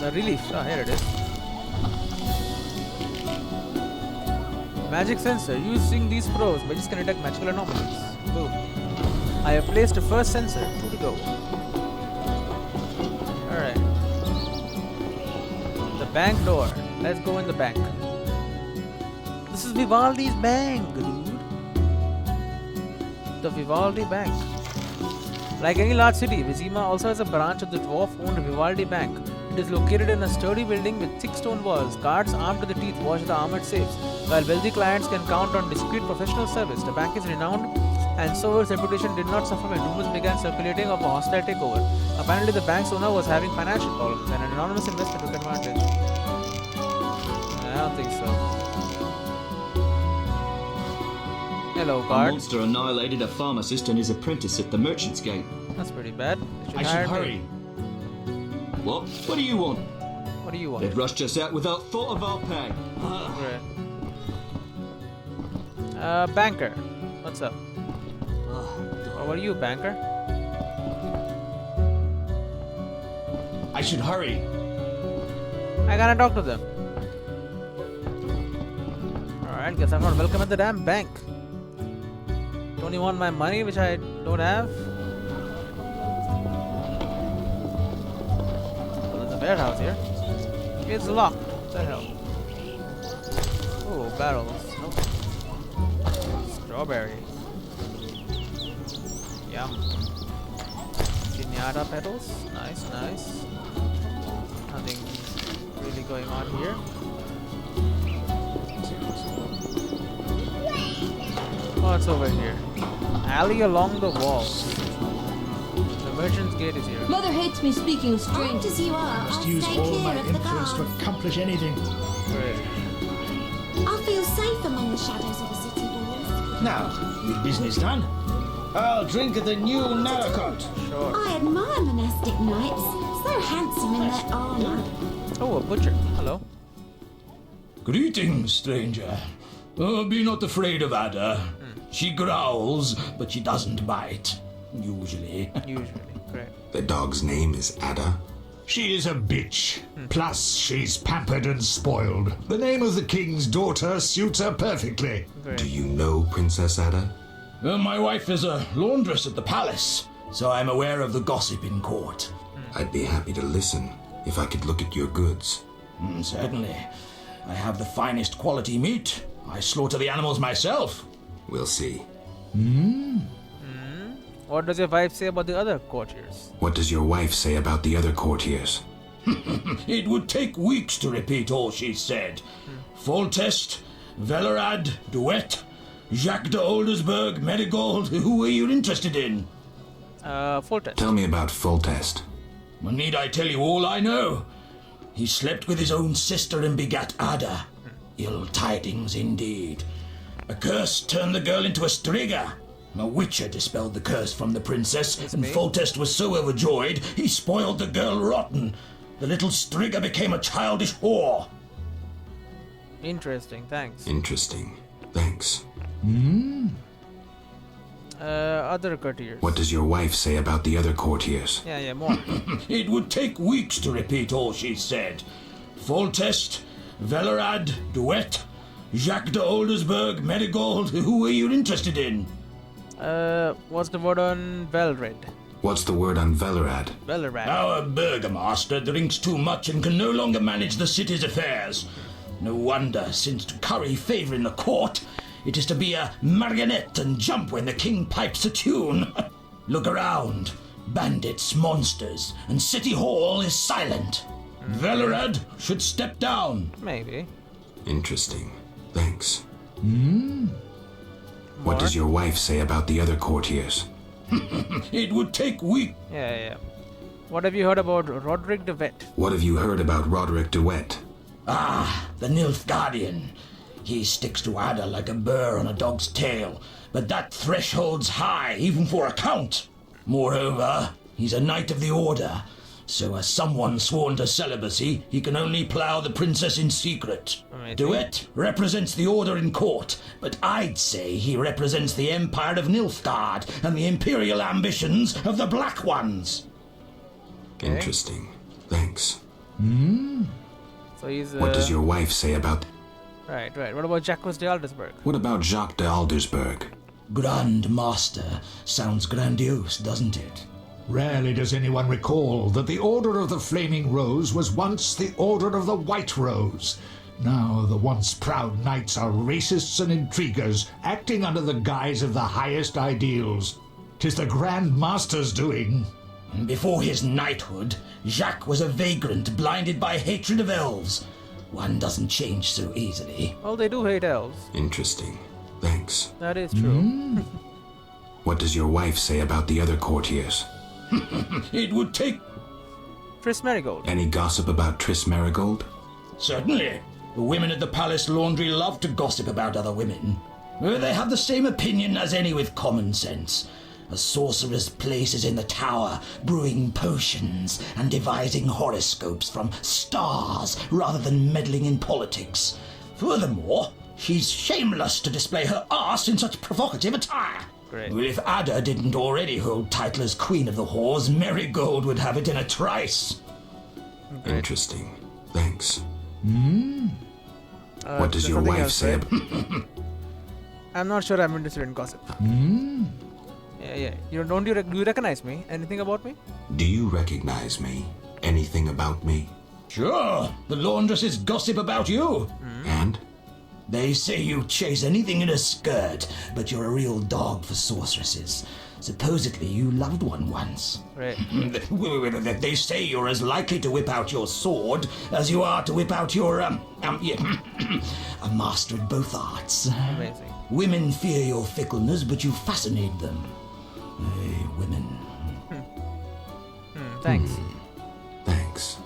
The relief. Oh, here it is. Magic sensor. Using these pros, mages can detect magical anomalies. Boom. I have placed the first sensor. 2 to go. Alright. The bank door. Let's go in the bank. This is Vivaldi's bank, dude. The Vivaldi Bank. Like any large city, Vizima also has a branch of the dwarf-owned Vivaldi Bank. It is located in a sturdy building with thick stone walls. Guards armed to the teeth watch the armored safes, while wealthy clients can count on discreet professional service. The bank is renowned, and so its reputation did not suffer when rumors began circulating of a hostile takeover. Apparently, the bank's owner was having financial problems, and an anonymous investor took advantage. I don't think so. Hello, guard. A monster annihilated a pharmacist and his apprentice at the Merchant's Gate. That's pretty bad. I should hurry. What? What do you want? What do you want? They've rushed us out without thought of our pay. Great. Banker. What's up? Or what are you, banker? I should hurry. I gotta talk to them. Alright, guess I'm not welcome at the damn bank. Don't you want my money, which I don't have? Well, there's a warehouse here. It's locked. What the hell? Oh, barrels. Nope. Strawberry. Yum. Pinata petals. Nice, nice. Nothing really going on here. What's over here? Alley along the wall. The Merchant's Gate is here. Mother hates me speaking of strangers. As you are, Must I'll use stay all clear my of the influence to guards. accomplish anything. Great. I'll feel safe among the shadows of the city walls. Now, with business done, I'll drink at the new Narracot. Sure. I admire monastic knights. So handsome in their armour. Oh, a butcher. Hello. Greetings, stranger. Be not afraid of Ada. She growls, but she doesn't bite. Usually. Usually, great. The dog's name is Ada. She is a bitch. Plus, she's pampered and spoiled. The name of the king's daughter suits her perfectly. Great. Do you know Princess Ada? My wife is a laundress at the palace, so I'm aware of the gossip in court. I'd be happy to listen if I could look at your goods. Certainly. I have the finest quality meat. I slaughter the animals myself. We'll see. What does your wife say about the other courtiers? What does your wife say about the other courtiers? It would take weeks to repeat all she said. Foltest, Velerad, Duet, Jacques de Oldersberg, Marigold. Who are you interested in? Foltest. Tell me about Foltest. Need I tell you all I know? He slept with his own sister and begat Ada. Ill tidings indeed. A curse turned the girl into a striga. A witcher dispelled the curse from the princess, and Foltest was so overjoyed he spoiled the girl rotten. The little striga became a childish whore. Interesting, thanks. Interesting. Thanks. Other courtiers. What does your wife say about the other courtiers? Yeah, more. It would take weeks to repeat all she said. Foltest, Velerad, Duet, Jacques de Oldersberg, Marigold. Who are you interested in? What's the word on Velred? What's the word on Velerad? Velerad. Our burgomaster drinks too much and can no longer manage the city's affairs. No wonder, since to curry favour in the court, It is to be a marionette and jump when the king pipes a tune. Look around. Bandits, monsters, and City Hall is silent. Velerad should step down. Maybe. Interesting. Thanks. More? What does your wife say about the other courtiers? It would take weeks. Yeah. What have you heard about Roderick de Wet? What have you heard about Roderick de Wet? Ah, the Nilfgaardian. He sticks to Ada like a burr on a dog's tail, but that threshold's high even for a count. Moreover, he's a knight of the order, so as someone sworn to celibacy, he can only plough the princess in secret. De Wet represents the order in court, but I'd say he represents the empire of Nilfgaard and the imperial ambitions of the Black Ones. Okay. Interesting. Thanks. So he's. What does your wife say about... Right. What about Jacques de Aldersberg? What about Jacques de Aldersberg? Grand Master sounds grandiose, doesn't it? Rarely does anyone recall that the Order of the Flaming Rose was once the Order of the White Rose. Now the once proud knights are racists and intriguers, acting under the guise of the highest ideals. 'Tis the Grand Master's doing. Before his knighthood, Jacques was a vagrant blinded by hatred of elves. One doesn't change so easily. Well, they do hate elves. Interesting. Thanks. That is true. What does your wife say about the other courtiers? It would take... Triss Merigold. Any gossip about Triss Merigold? Certainly. The women at the palace laundry love to gossip about other women. They have the same opinion as any with common sense. A sorcerer's place is in the tower, brewing potions and devising horoscopes from stars rather than meddling in politics. Furthermore, she's shameless to display her arse in such provocative attire. Great. Well, if Ada didn't already hold title as Queen of the Whores, Merigold would have it in a trice. Great. Interesting. Thanks. there's What does your something wife else, say right? about... I'm not sure I'm interested in gossip. Yeah. Do you recognize me? Anything about me? Do you recognize me? Anything about me? Sure. The laundresses gossip about you. And? They say you chase anything in a skirt, but you're a real dog for sorceresses. Supposedly you loved one once. Right. They say you're as likely to whip out your sword as you are to whip out your, a master at both arts. Amazing. Women fear your fickleness, but you fascinate them. Hey, women. Thanks. Thanks.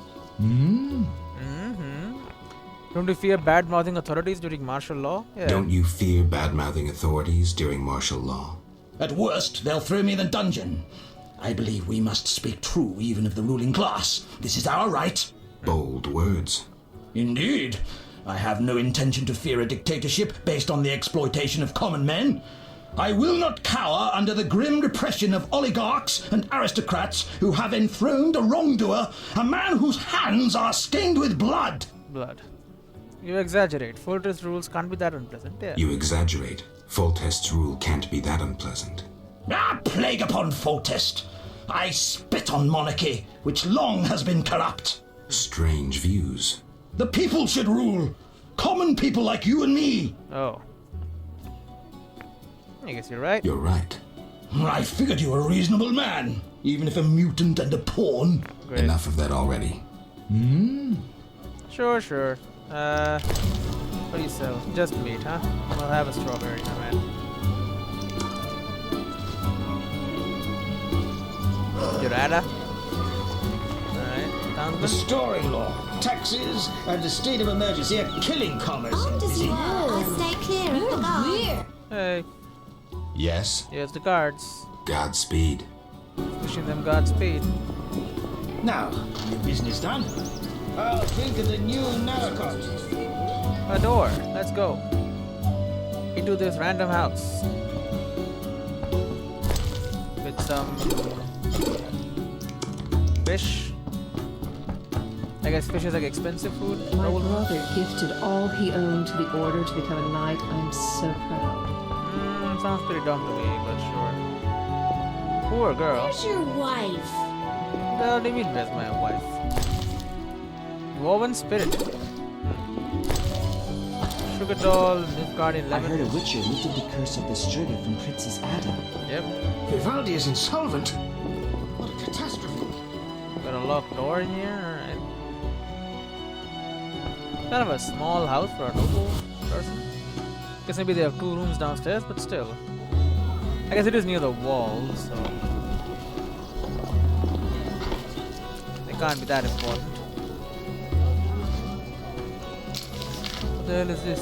Don't you fear bad-mouthing authorities during martial law? Yeah. Don't you fear bad-mouthing authorities during martial law? At worst, they'll throw me in the dungeon. I believe we must speak true even of the ruling class. This is our right. Bold words. Indeed. I have no intention to fear a dictatorship based on the exploitation of common men. I will not cower under the grim repression of oligarchs and aristocrats who have enthroned a wrongdoer, a man whose hands are stained with blood. Blood. You exaggerate. Fortress rules can't be that unpleasant. Yeah. You exaggerate. Foltest's rule can't be that unpleasant. Ah, plague upon Foltest! I spit on monarchy, which long has been corrupt. Strange views. The people should rule. Common people like you and me. Oh. I guess you're right. You're right. I figured you were a reasonable man, even if a mutant and a pawn. Great. Enough of that already. Sure. What do you sell? Just meat, huh? I'll have a strawberry, my man. Jurada? Alright, sounds The good. storing law, taxes, and the state of emergency are killing commerce. I stay clear of the guard. Hey, Yes? here's the guards. Godspeed. Wishing them Godspeed. Now, your business done. I'll think of the new Narracot. A door. Let's go. Into this random house. With some fish. I guess fish is like expensive food. My Noble brother gifted all he owned to the order to become a knight. I'm so proud. Sounds pretty dumb to me, but sure. Poor girl. Where's your wife? What the hell do you mean, where's my wife? Woven spirit. Sugar doll, Nilfgaardian I lemon. heard a witcher lifted the curse of the Striga from Princess Ada. Yep. Vivaldi is insolvent. What a catastrophe. Got a locked door in here. Alright. Kind of a small house for a noble person. Guess maybe they have 2 rooms downstairs, but still. I guess it is near the wall, so it can't be that important. What the hell is this?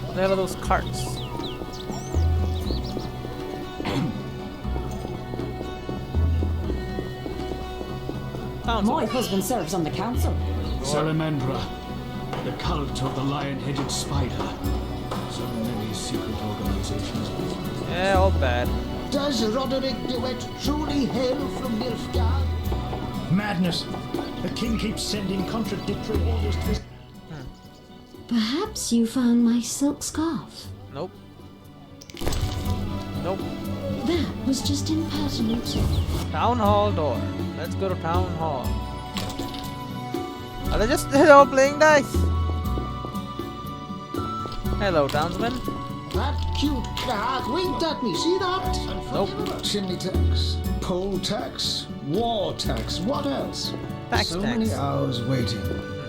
What the hell are those carts? My husband serves on the council. Salamandra, the cult of the lion-headed spider. So many secret organizations. Yeah, all bad. Does Roderick Duet truly hail from Nilfgaard? Madness. The king keeps sending contradictory orders to his... Perhaps you found my silk scarf. Nope. Nope. That was just impertinent. Town hall door. Let's go to town hall. Are they just all playing dice? Hello, townsman. That cute cat winked at me. See that? Nope. Chimney tax, poll tax, war tax. What else? Tax so tax. many hours waiting.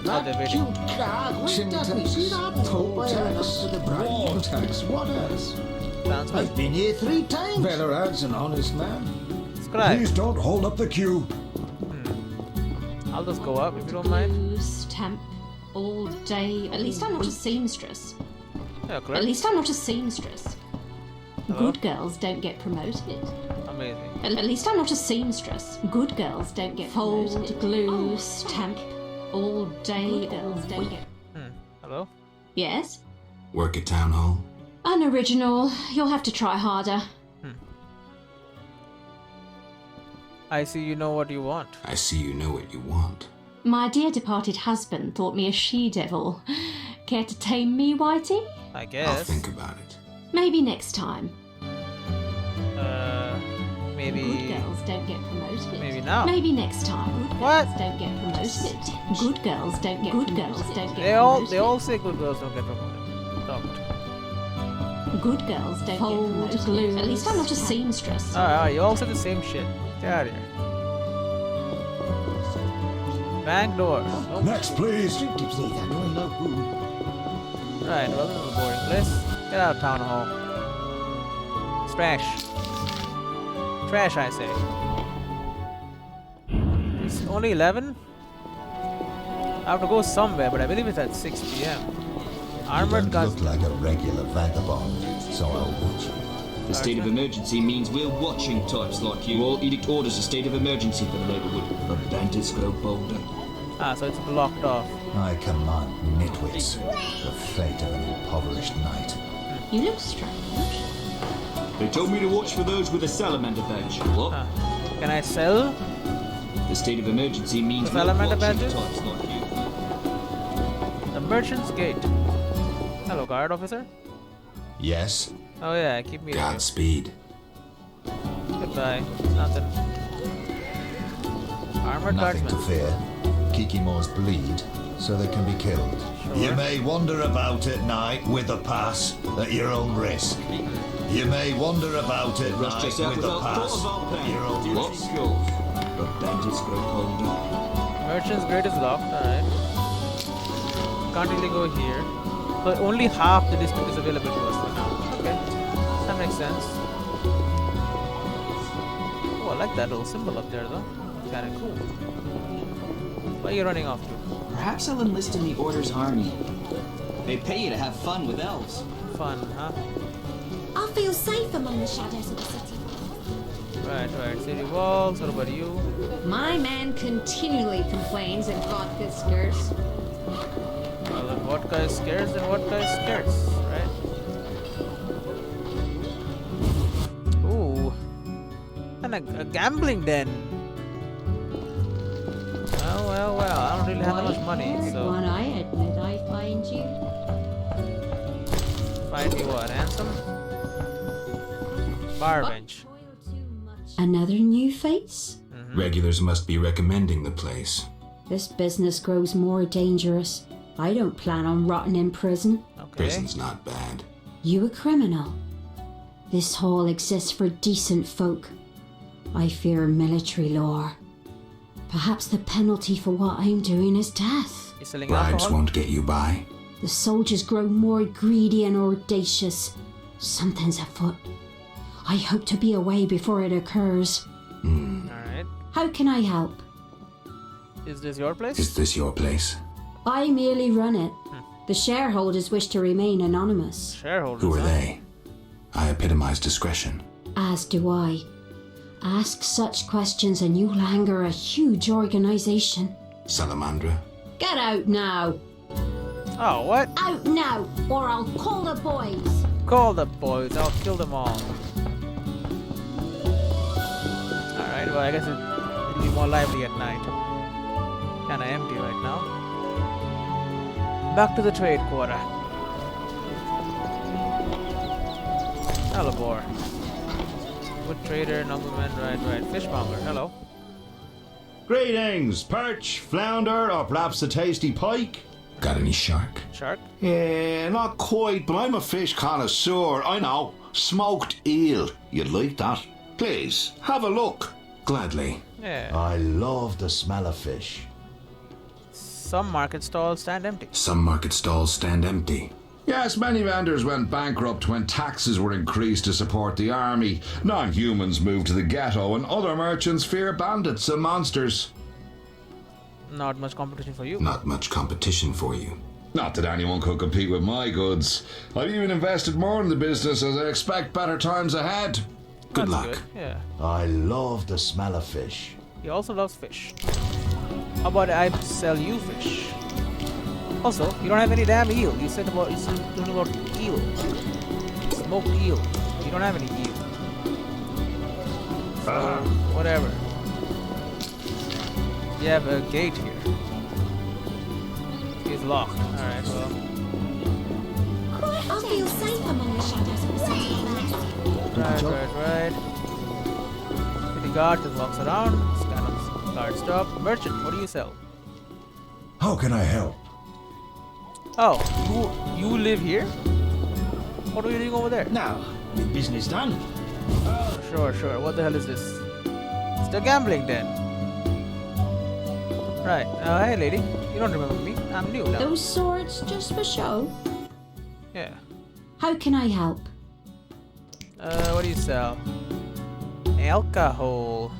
That cute cat winked Chimney at me. tax, See that? poll tax, war tax. What else? Townsman. I've been here 3 times. Bellerad's an honest man. Subscribe. Please don't hold up the queue. I'll just go up if you don't mind. Stamp all day. At least I'm not a seamstress. Yeah, correct. At least I'm not a seamstress. Hello? Good girls don't get promoted. Amazing. At least I'm not a seamstress. Good girls don't get promoted. Fold, glue, stamp all day. Good girls don't get. Hello? Yes? Work at town hall? Unoriginal. You'll have to try harder. I see you know what you want. I see you know what you want. My dear departed husband thought me a she-devil. Care to tame me, Whitey? I guess. I'll think about it. Maybe next time. Maybe. Good girls don't get promoted. Maybe now. Maybe next time. Good What? girls don't get promoted. Good girls don't get promoted. Good girls don't get They promoted. all say good girls don't get promoted. Stopped. Good girls don't get promoted. Glue. At least I'm not a seamstress. Alright, you all say the same shit. Get out of here. Bank door. Nope. Next, please. Keeps me that way, love who. Right, well, this is a boring place. Get out of town hall. It's trash. Trash, I say. It's only 11? I have to go somewhere, but I believe it's at 6 p.m. Armored You guns. don't look like a regular vagabond, so I'll watch you. The state of emergency means we're watching types like you. All edict orders a state of emergency for the neighborhood. The bandits grow bolder. Ah, so it's blocked off. I command nitwits. The fate of an impoverished knight. You look strange. They told me to watch for those with a salamander badge. What? Can I sell? The state of emergency means The we're salamander watching badges? types like you. The merchant's gate. Hello, guard officer. Yes? Oh yeah, keep me. Godspeed. Goodbye. Nothing. Armored Nothing to guardsmen. fear. Kikimors bleed, so they can be killed. You may wander about at night with a pass at your own risk. You may wander about at Rush night us out with a without thought pass of our at your own What? risk. The bandits grow bolder. Merchant's gate is locked. Alright. Can't really go here. So only half the district is available to us for now. Okay. That makes sense. Oh, I like that little symbol up there though. It's kinda cool. Where are you running off to? Perhaps I'll enlist in the Order's army. They pay you to have fun with elves. Fun, huh? I feel safe among the shadows of the city. Right. City walls. What about you? My man continually complains and vodka scarce. Well, if vodka is scarce, then vodka is scarce, right? Ooh. And a gambling den. Well. I don't really have that much money, so. One I admit I find you. Find me what? Handsome? Bar bench. Another new face? Regulars must be recommending the place. This business grows more dangerous. I don't plan on rotting in prison. Prison's not bad. You a criminal? This hall exists for decent folk. I fear military law. Perhaps the penalty for what I'm doing is death. You're selling Bribes alcohol? won't get you by. The soldiers grow more greedy and audacious. Something's afoot. I hope to be away before it occurs. Alright. How can I help? Is this your place? Is this your place? I merely run it. The shareholders wish to remain anonymous. Shareholders? Who are they? I epitomize discretion. As do I. Ask such questions and you'll anger a huge organization. Salamandra? Get out now! Oh, what? Out now, or I'll call the boys! Call the boys, I'll kill them all. Alright, well, I guess it'll be more lively at night. Kinda empty right now. Back to the trade quarter. Hello, boar. Wood trader, nobleman, right. Fishmonger, hello. Greetings, perch, flounder, or perhaps a tasty pike? Got any shark? Shark? Yeah, not quite, but I'm a fish connoisseur. I know. Smoked eel. You'd like that. Please, have a look. Gladly. Yeah. I love the smell of fish. Some market stalls stand empty. Some market stalls stand empty. Yes, many vendors went bankrupt when taxes were increased to support the army. Non-humans moved to the ghetto, and other merchants fear bandits and monsters. Not much competition for you. Not much competition for you. Not that anyone could compete with my goods. I've even invested more in the business as I expect better times ahead. Good That's luck. Good. Yeah. I love the smell of fish. He also loves fish. How about I sell you fish? Also, you don't have any damn eel. You said about eel. Smoked eel. You don't have any eel. So, whatever. You have a gate here. It's locked. Alright, well. I'll feel safe among the shadows of the city. Right. City guard just walks around. Scan on guard stop. Merchant, what do you sell? How can I help? Oh, you live here? What are you doing over there? Now, with business done. Sure. What the hell is this? It's the gambling den. Right. Hey, lady. You don't remember me. I'm new now. Those swords just for show? Yeah. How can I help? What do you sell? Alcohol.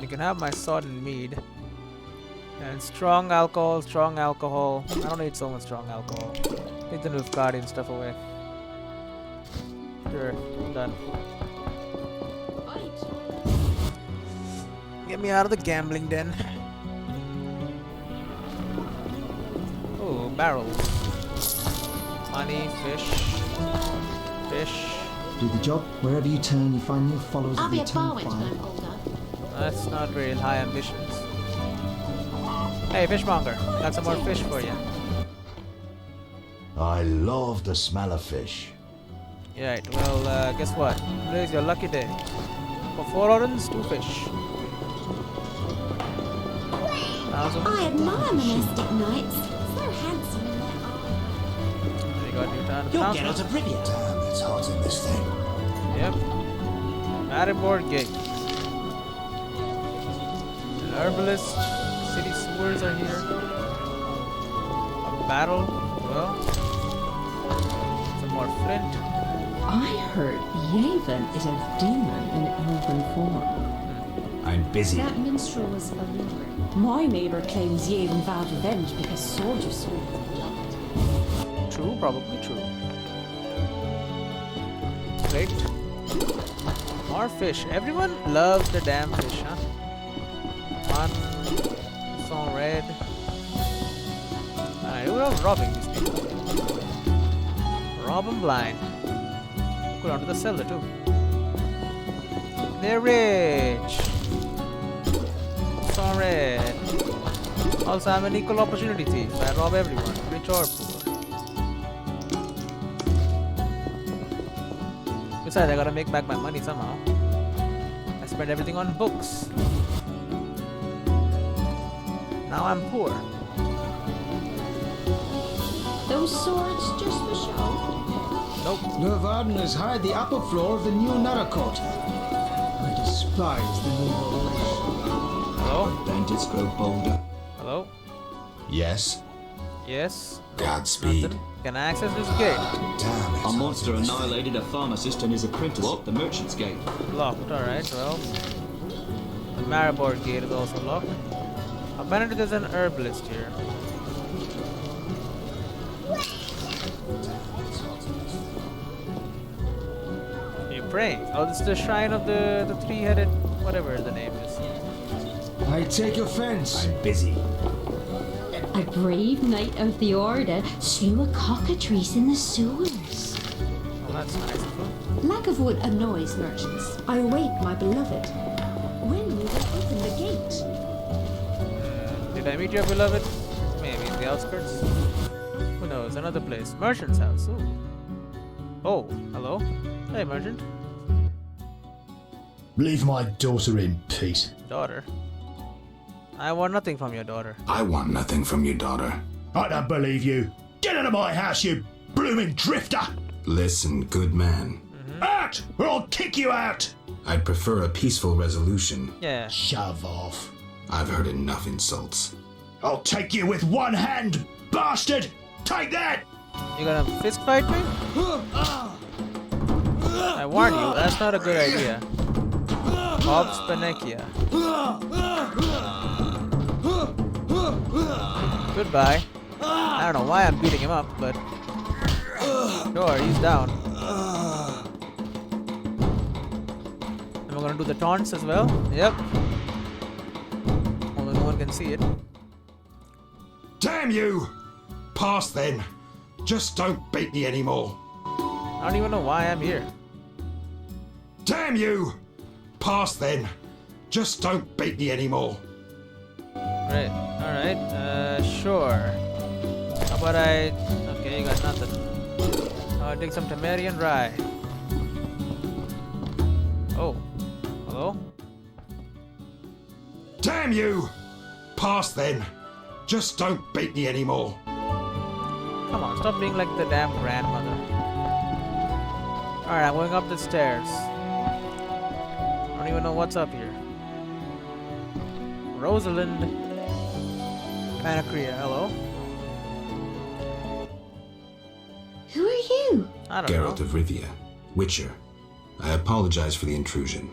You can have my sword and mead. And strong alcohol. I don't need so much strong alcohol. Take the Nilfgaardian stuff away. Sure, I'm done. Get me out of the gambling den. Oh, barrels. Money, fish. Do the job. Wherever you turn, you find new followers I'll of be the a eternal barman when fire. I'm older. That's not very high ambitions. Hey, fishmonger. Got some more fish for you. I love the smell of fish. Right, well, guess what? Today's your lucky day. For 4 orange, 2 fish. I admire monastic knights. So handsome in their armor. You got your turn. You're Geralt of Rivia. Damn, it's hot in this thing. Yep. Maribor Gate. An herbalist. City sewers are here. A battle. Well. Some more flint. I heard Yavin is a demon in elven form. I'm busy. That minstrel was a lure. My neighbour claims Yavin vowed revenge because soldiers slew his beloved. True, probably true. Great. More fish. Everyone loves the damn fish, huh? One. It's all red. Alright, who else robbing these people? Rob them blind. Go down to the cellar too. They're rich. It's all red. Also, I'm an equal opportunity thief. I rob everyone, rich or poor. Besides, I gotta make back my money somehow. I spent everything on books. Now I'm poor. those swords just for show? Nope. Lord Varden has hired the upper floor of the new Narrow Court. I despise the new rules. Hello? Bandits grow bolder. Hello? Yes? Yes? Godspeed. Nothing. Can I access this gate? Damn it. A monster annihilated a pharmacist and his apprentice at the merchant's gate. Locked, alright, well. The Maribor gate is also locked. Apparently there's an herbalist here. You praying? Oh, this is the shrine of the three-headed, whatever the name is. I take offense. I'm busy. A brave knight of the order slew a cockatrice in the sewers. Oh, that's nice of him. Lack of wood annoys merchants. I await my beloved. When will they open the gate? Did I meet your beloved? Maybe in the outskirts. Who knows? Another place. Merchant's house. Ooh. Oh, hello. Hey, merchant. Leave my daughter in peace. Daughter. I want nothing from your daughter. I want nothing from your daughter. I don't believe you. Get out of my house, you blooming drifter! Listen, good man. Out, or I'll kick you out! I'd prefer a peaceful resolution. Yeah. Shove off. I've heard enough insults. I'll take you with one hand, bastard! Take that! You gonna fist fight me? I warn you, that's not a good idea. Obspanakia. Goodbye. I don't know why I'm beating him up, but sure, he's down. And we're gonna do the taunts as well. Yep. Although no one can see it. Damn you! Pass then. Just don't beat me anymore. I don't even know why I'm here. Damn you! Pass then. Just don't beat me anymore. Right, alright, sure. How about okay, you got nothing. I'll take some Temerian rye. Oh, hello? Damn you! Pass then. Just don't beat me anymore. Come on, stop being like the damn grandmother. Alright, I'm going up the stairs. I don't even know what's up here. Rosalind Panacria, hello? Who are you? I don't Geralt know. of Rivia, Witcher. I apologize for the intrusion.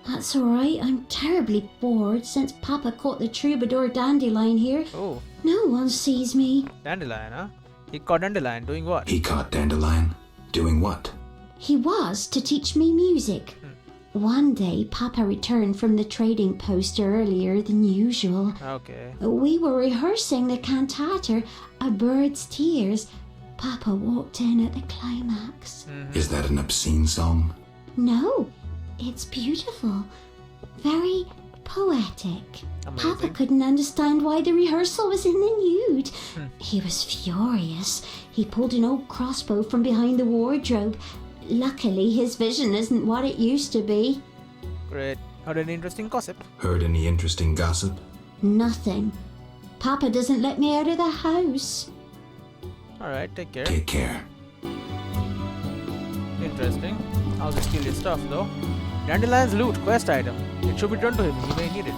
That's alright, I'm terribly bored since Papa caught the troubadour Dandelion here. Oh. No one sees me. Dandelion, huh? He caught Dandelion doing what? He caught Dandelion? Doing what? He was to teach me music. One day, Papa returned from the trading post earlier than usual. Okay. We were rehearsing the cantata, A Bird's Tears. Papa walked in at the climax. Is that an obscene song? No, it's beautiful. Very poetic. Amazing. Papa couldn't understand why the rehearsal was in the nude. He was furious. He pulled an old crossbow from behind the wardrobe. Luckily, his vision isn't what it used to be. Great. Heard any interesting gossip? Heard any interesting gossip? Nothing. Papa doesn't let me out of the house. Alright, take care. Take care. Interesting. I'll just steal your stuff though. Dandelion's loot, quest item. It should be returned to him, he may need it.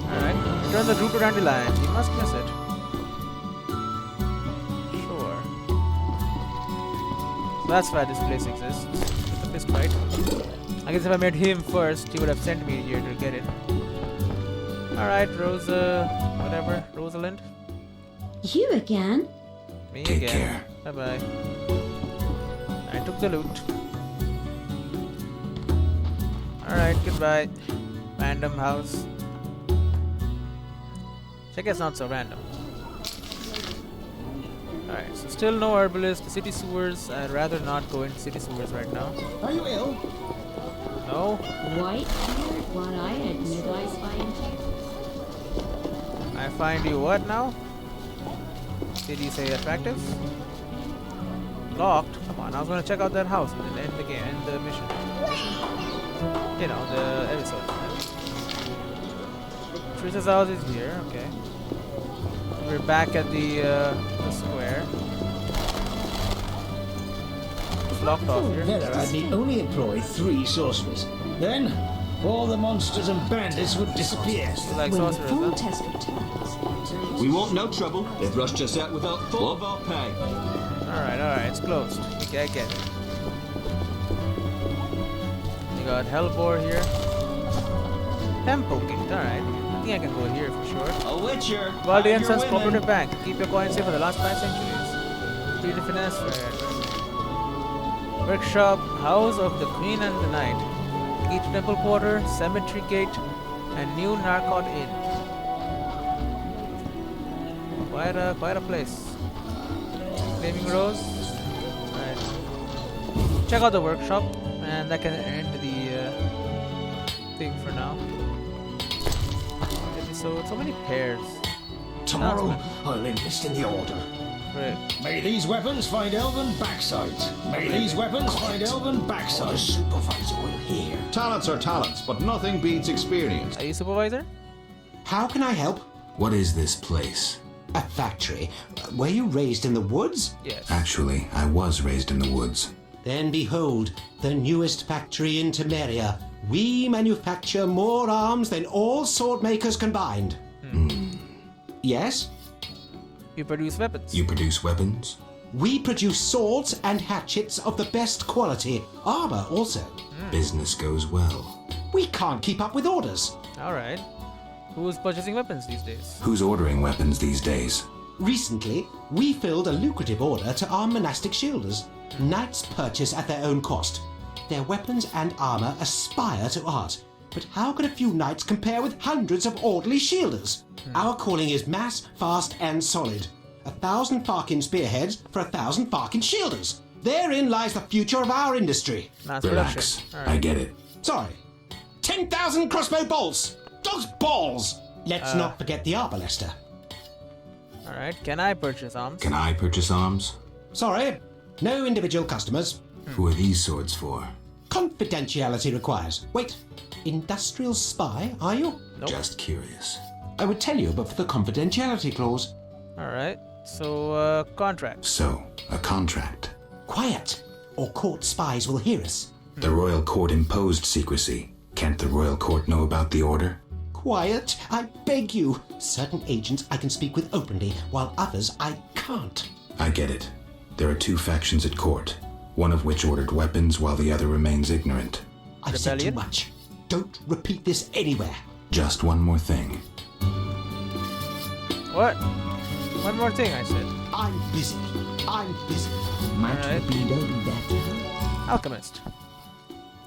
Alright, return the loot to Dandelion. He must miss it. Sure. So that's why this place exists. It's a fist fight. I guess if I met him first, he would have sent me here to get it. Alright, whatever, Rosalind. You again? Me Take again. care. Bye-bye. I took the loot. Alright, goodbye. Random house. I guess not so random. Alright, so still no herbalist. City sewers. I'd rather not go into city sewers right now. Are you ill? No. White-haired, one-eyed, mid-ice find I find you what now? Did you say attractive? Locked? Come on, I was gonna check out that house and then end the game, end the mission. You know, the episode. Trista's house is here, okay. We're back at the square. blocked off here. Together, I'd need only employ 3 sorcerers. Then, all the monsters and bandits would disappear. Like When the sorcerers, full huh? test returns. We want no trouble. They've rushed us out without thought of our pay. Alright, it's closed. Okay, I get it. You got Hellbore here. Temple Gate, alright. I think I can go here for sure. A witcher. Valdian Hide your Sons women. Cooperative Bank. Keep your coins safe for the last 5 centuries. Free to finesse. Workshop, House of the Queen and the Knight. Each Temple Quarter, Cemetery Gate, and New Narcot Inn. Quite a place. Flaming Rose. Right. Check out the workshop, and that can end the thing for now. So many pairs. Tomorrow, I'll enlist in the order. Great. May these weapons find elven backsides. May these weapons find elven backsides. The supervisor will hear. Talents are talents, but nothing beats experience. Are you supervisor? How can I help? What is this place? A factory. Were you raised in the woods? Yes. Actually, I was raised in the woods. Then behold, the newest factory in Temeria. We manufacture more arms than all sword makers combined. Yes? You produce weapons. You produce weapons? We produce swords and hatchets of the best quality. Armor also. Business goes well. We can't keep up with orders. Alright. Who's purchasing weapons these days? Who's ordering weapons these days? Recently, we filled a lucrative order to arm monastic shielders. Knights purchase at their own cost. Their weapons and armor aspire to art. But how can a few knights compare with hundreds of orderly shielders? Our calling is mass, fast, and solid. 1,000 Farkin spearheads for 1,000 Farkin shielders. Therein lies the future of our industry. Relax. I get it. Sorry. 10,000 crossbow bolts! Those balls! Let's not forget the arbalester. Alright, can I purchase arms? Can I purchase arms? Sorry, no individual customers. Who are these swords for? Confidentiality requires. Wait, industrial spy, are you? Nope. Just curious. I would tell you, but for the confidentiality clause. Alright, so, contract. So, a contract. Quiet, or court spies will hear us. The royal court imposed secrecy. Can't the royal court know about the order? Quiet, I beg you. Certain agents I can speak with openly, while others I can't. I get it. There are 2 factions at court, one of which ordered weapons while the other remains ignorant. I've said too much. Don't repeat this anywhere. Just one more thing. What? One more thing, I said. I'm busy. Might Alright. we do better? Alchemist.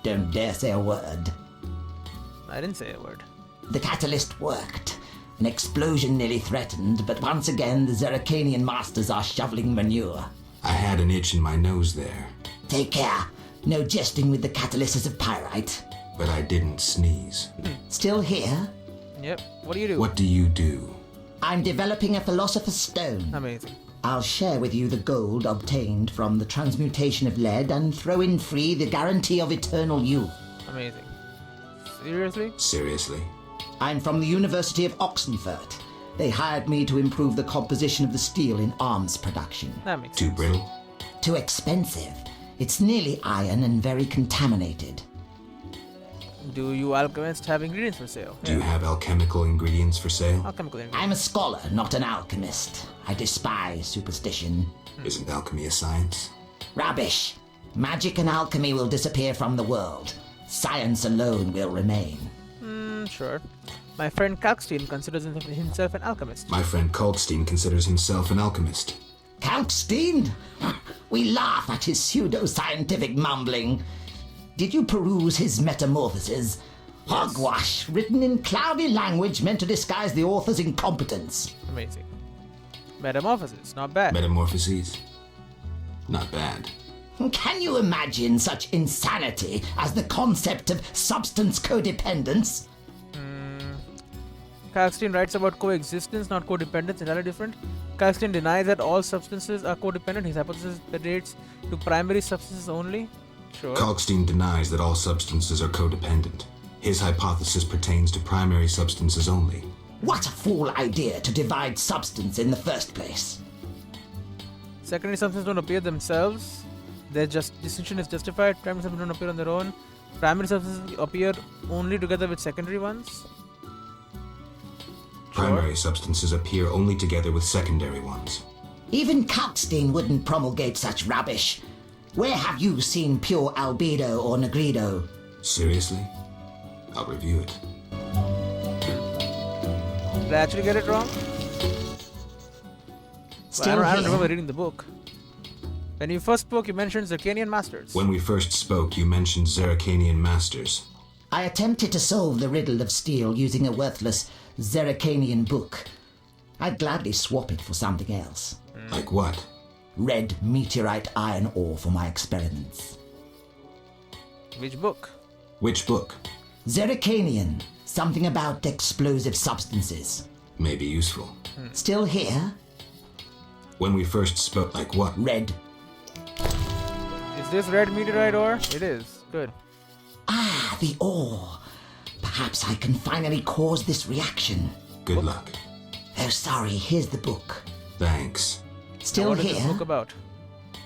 Don't dare say a word. I didn't say a word. The catalyst worked. An explosion nearly threatened, but once again the Zeracanian masters are shoveling manure. I had an itch in my nose there. Take care. No jesting with the catalysts of pyrite. But I didn't sneeze. Still here? Yep. What do you do? What do you do? I'm developing a philosopher's stone. Amazing. I'll share with you the gold obtained from the transmutation of lead and throw in free the guarantee of eternal youth. Amazing. Seriously? Seriously? I'm from the University of Oxenfurt. They hired me to improve the composition of the steel in arms production. That makes Too sense. brittle? Too expensive. It's nearly iron and very contaminated. Do you alchemists have ingredients for sale? Do you have alchemical ingredients for sale? Alchemical ingredients. I'm a scholar, not an alchemist. I despise superstition. Isn't alchemy a science? Rubbish. Magic and alchemy will disappear from the world. Science alone will remain. Sure. My friend Kalkstein considers himself an alchemist. My friend Kalkstein considers himself an alchemist. Kalkstein? We laugh at his pseudo-scientific mumbling. Did you peruse his metamorphoses? Hogwash, written in cloudy language meant to disguise the author's incompetence. Amazing. Metamorphosis, not bad. Metamorphoses? Not bad. Can you imagine such insanity as the concept of substance codependence? Kalkstein writes about coexistence, not codependence, entirely different. Kalkstein denies that all substances are codependent. His hypothesis relates to primary substances only. Sure. Kalkstein denies that all substances are codependent. His hypothesis pertains to primary substances only. What a fool idea to divide substance in the first place. Secondary substances don't appear themselves. Their distinction is justified. Primary substances don't appear on their own. Primary substances appear only together with secondary ones. Primary substances appear only together with secondary ones. Even Kalkstein wouldn't promulgate such rubbish. Where have you seen pure albedo or negrido? Seriously? I'll review it. Did I actually get it wrong? Still I don't here? remember reading the book. When you first spoke, you mentioned Zircanian Masters. When we first spoke, you mentioned Zeracanian Masters. I attempted to solve the riddle of steel using a worthless Zeracanian book. I'd gladly swap it for something else. Like what? Red meteorite iron ore for my experiments. Which book? Which book? Zeracanian. Something about explosive substances. May be useful. Still here? When we first spoke, like what? Red. Is this red meteorite ore? It is. Good. Ah, the ore. Perhaps I can finally cause this reaction. Good luck. Oh, sorry. Here's the book. Thanks. Still what here? What is this book about?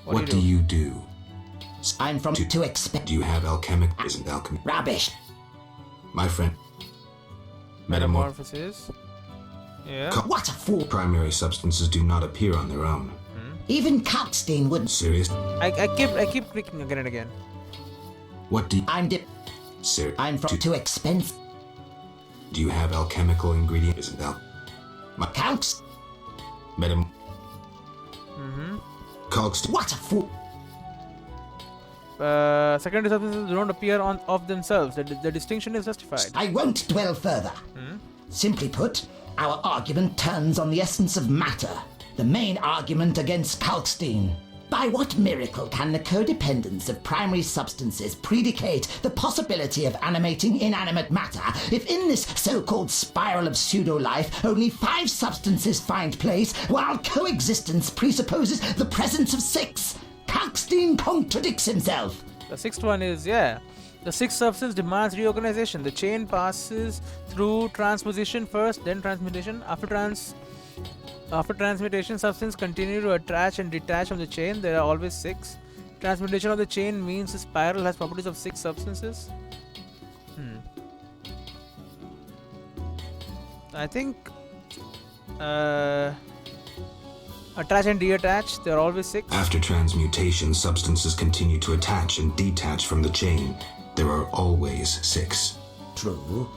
What do you do? I'm from to expect. Do you have alchemic? Isn't alchemy? Rubbish. My friend. Metamorphosis. Yeah. What a fool. Primary substances do not appear on their own. Even Kalkstein wouldn't. Serious? I keep clicking again and again. What do you... I'm from too expensive. Do you have alchemical ingredients? Isn't that... Kalks? Kalkstein. What a fool. Secondary substances don't appear of themselves. The distinction is justified. I won't dwell further. Simply put, our argument turns on the essence of matter, the main argument against Kalkstein. By what miracle can the codependence of primary substances predicate the possibility of animating inanimate matter if in this so-called spiral of pseudo-life only 5 substances find place while coexistence presupposes the presence of 6? Kalkstein contradicts himself. The sixth one is, yeah. The sixth substance demands reorganization. The chain passes through transposition first, then transmutation. After transmutation, substances continue to attach and detach from the chain. There are always 6. Transmutation of the chain means the spiral has properties of 6 substances. I think attach and detach, there are always 6. After transmutation, substances continue to attach and detach from the chain. There are always 6. True.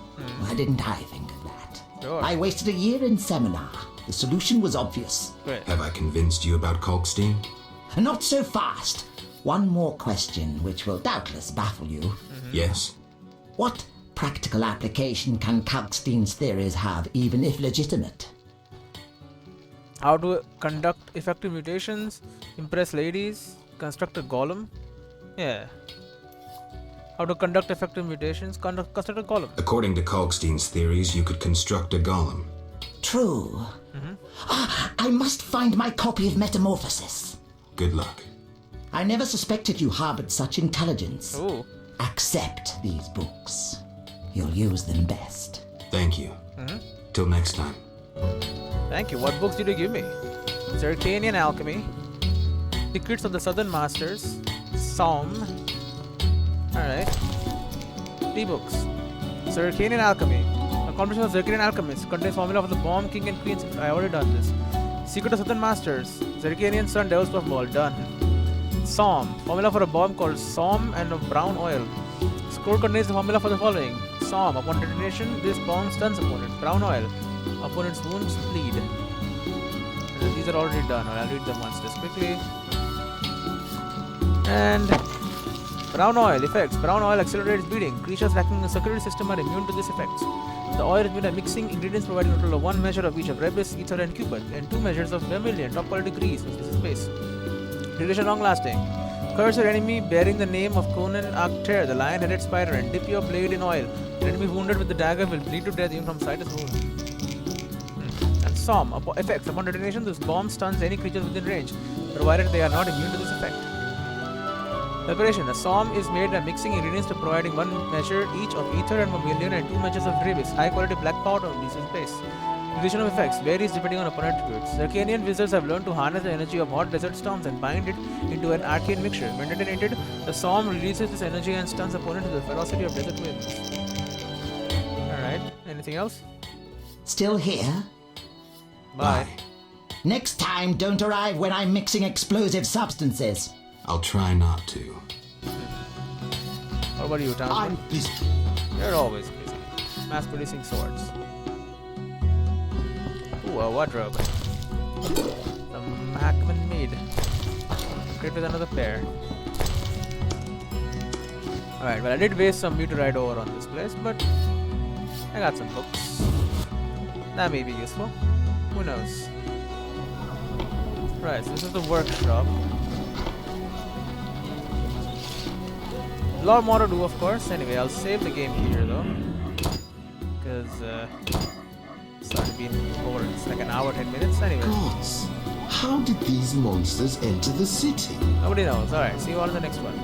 Why didn't I think of that? Sure. I wasted a year in seminar. The solution was obvious. Great. Have I convinced you about Kalkstein? Not so fast. One more question, which will doubtless baffle you. Yes. What practical application can Kalkstein's theories have, even if legitimate? How to conduct effective mutations, impress ladies, construct a golem. Yeah. How to conduct effective mutations, construct a golem. According to Kalkstein's theories, you could construct a golem. True. I must find my copy of Metamorphosis. Good luck. I never suspected you harbored such intelligence. Ooh. Accept these books. You'll use them best. Thank you. Till next time. Thank you. What books did you give me? Zercanian Alchemy, Secrets of the Southern Masters, Psalm. Alright. 3 books. Zercanian Alchemy. A composition of Zercanian alchemists contains formula for the bomb, king and queens. I already done this. Secret of Southern Masters. Zercanian Sun, Devil's Puff Ball. Done. Psalm. Formula for a bomb called Psalm and of brown oil. Scroll contains the formula for the following. Psalm. Upon detonation, this bomb stuns opponent. Brown oil. Opponent's wounds bleed. These are already done. I'll read them once just quickly. And brown oil effects. Brown oil accelerates bleeding. Creatures lacking the circulatory system are immune to this effect. The oil is made by mixing ingredients providing a total of 1 measure of each of rebis, ether and cubit, and 2 measures of vermilion, top quality grease, which is space. Duration long lasting. Curse your enemy bearing the name of Conan Arcter, the lion-headed spider, and dip your blade in oil. The enemy wounded with the dagger will bleed to death even from sight as wound. And Psalm. Effects. Upon detonation, this bomb stuns any creature within range, provided they are not immune to this effect. Preparation. A psalm is made by mixing ingredients to providing 1 measure each of ether and vermilion and 2 measures of rebis, high quality black powder, this is base. Duration of effects varies depending on opponent attributes. Arcanian wizards have learned to harness the energy of hot desert storms and bind it into an arcane mixture. When detonated, the storm releases this energy and stuns opponent to the velocity of desert winds. Alright, anything else? Still here? Bye. Next time, don't arrive when I'm mixing explosive substances. I'll try not to. What about you, Tom? I'm busy. You're always busy. Mass producing swords. Ooh, a wardrobe. The Hackman made. Great with another pair. Alright, well I did waste some meteorite ore on this place, but I got some books. That may be useful. Who knows? Right, so this is the workshop. A lot more to do, of course. Anyway, I'll save the game here though. Because it's starting to be boring. It's like an hour, 10 minutes. Anyway. Gods, how did these monsters enter the city? Nobody knows. Alright, see you all in the next one.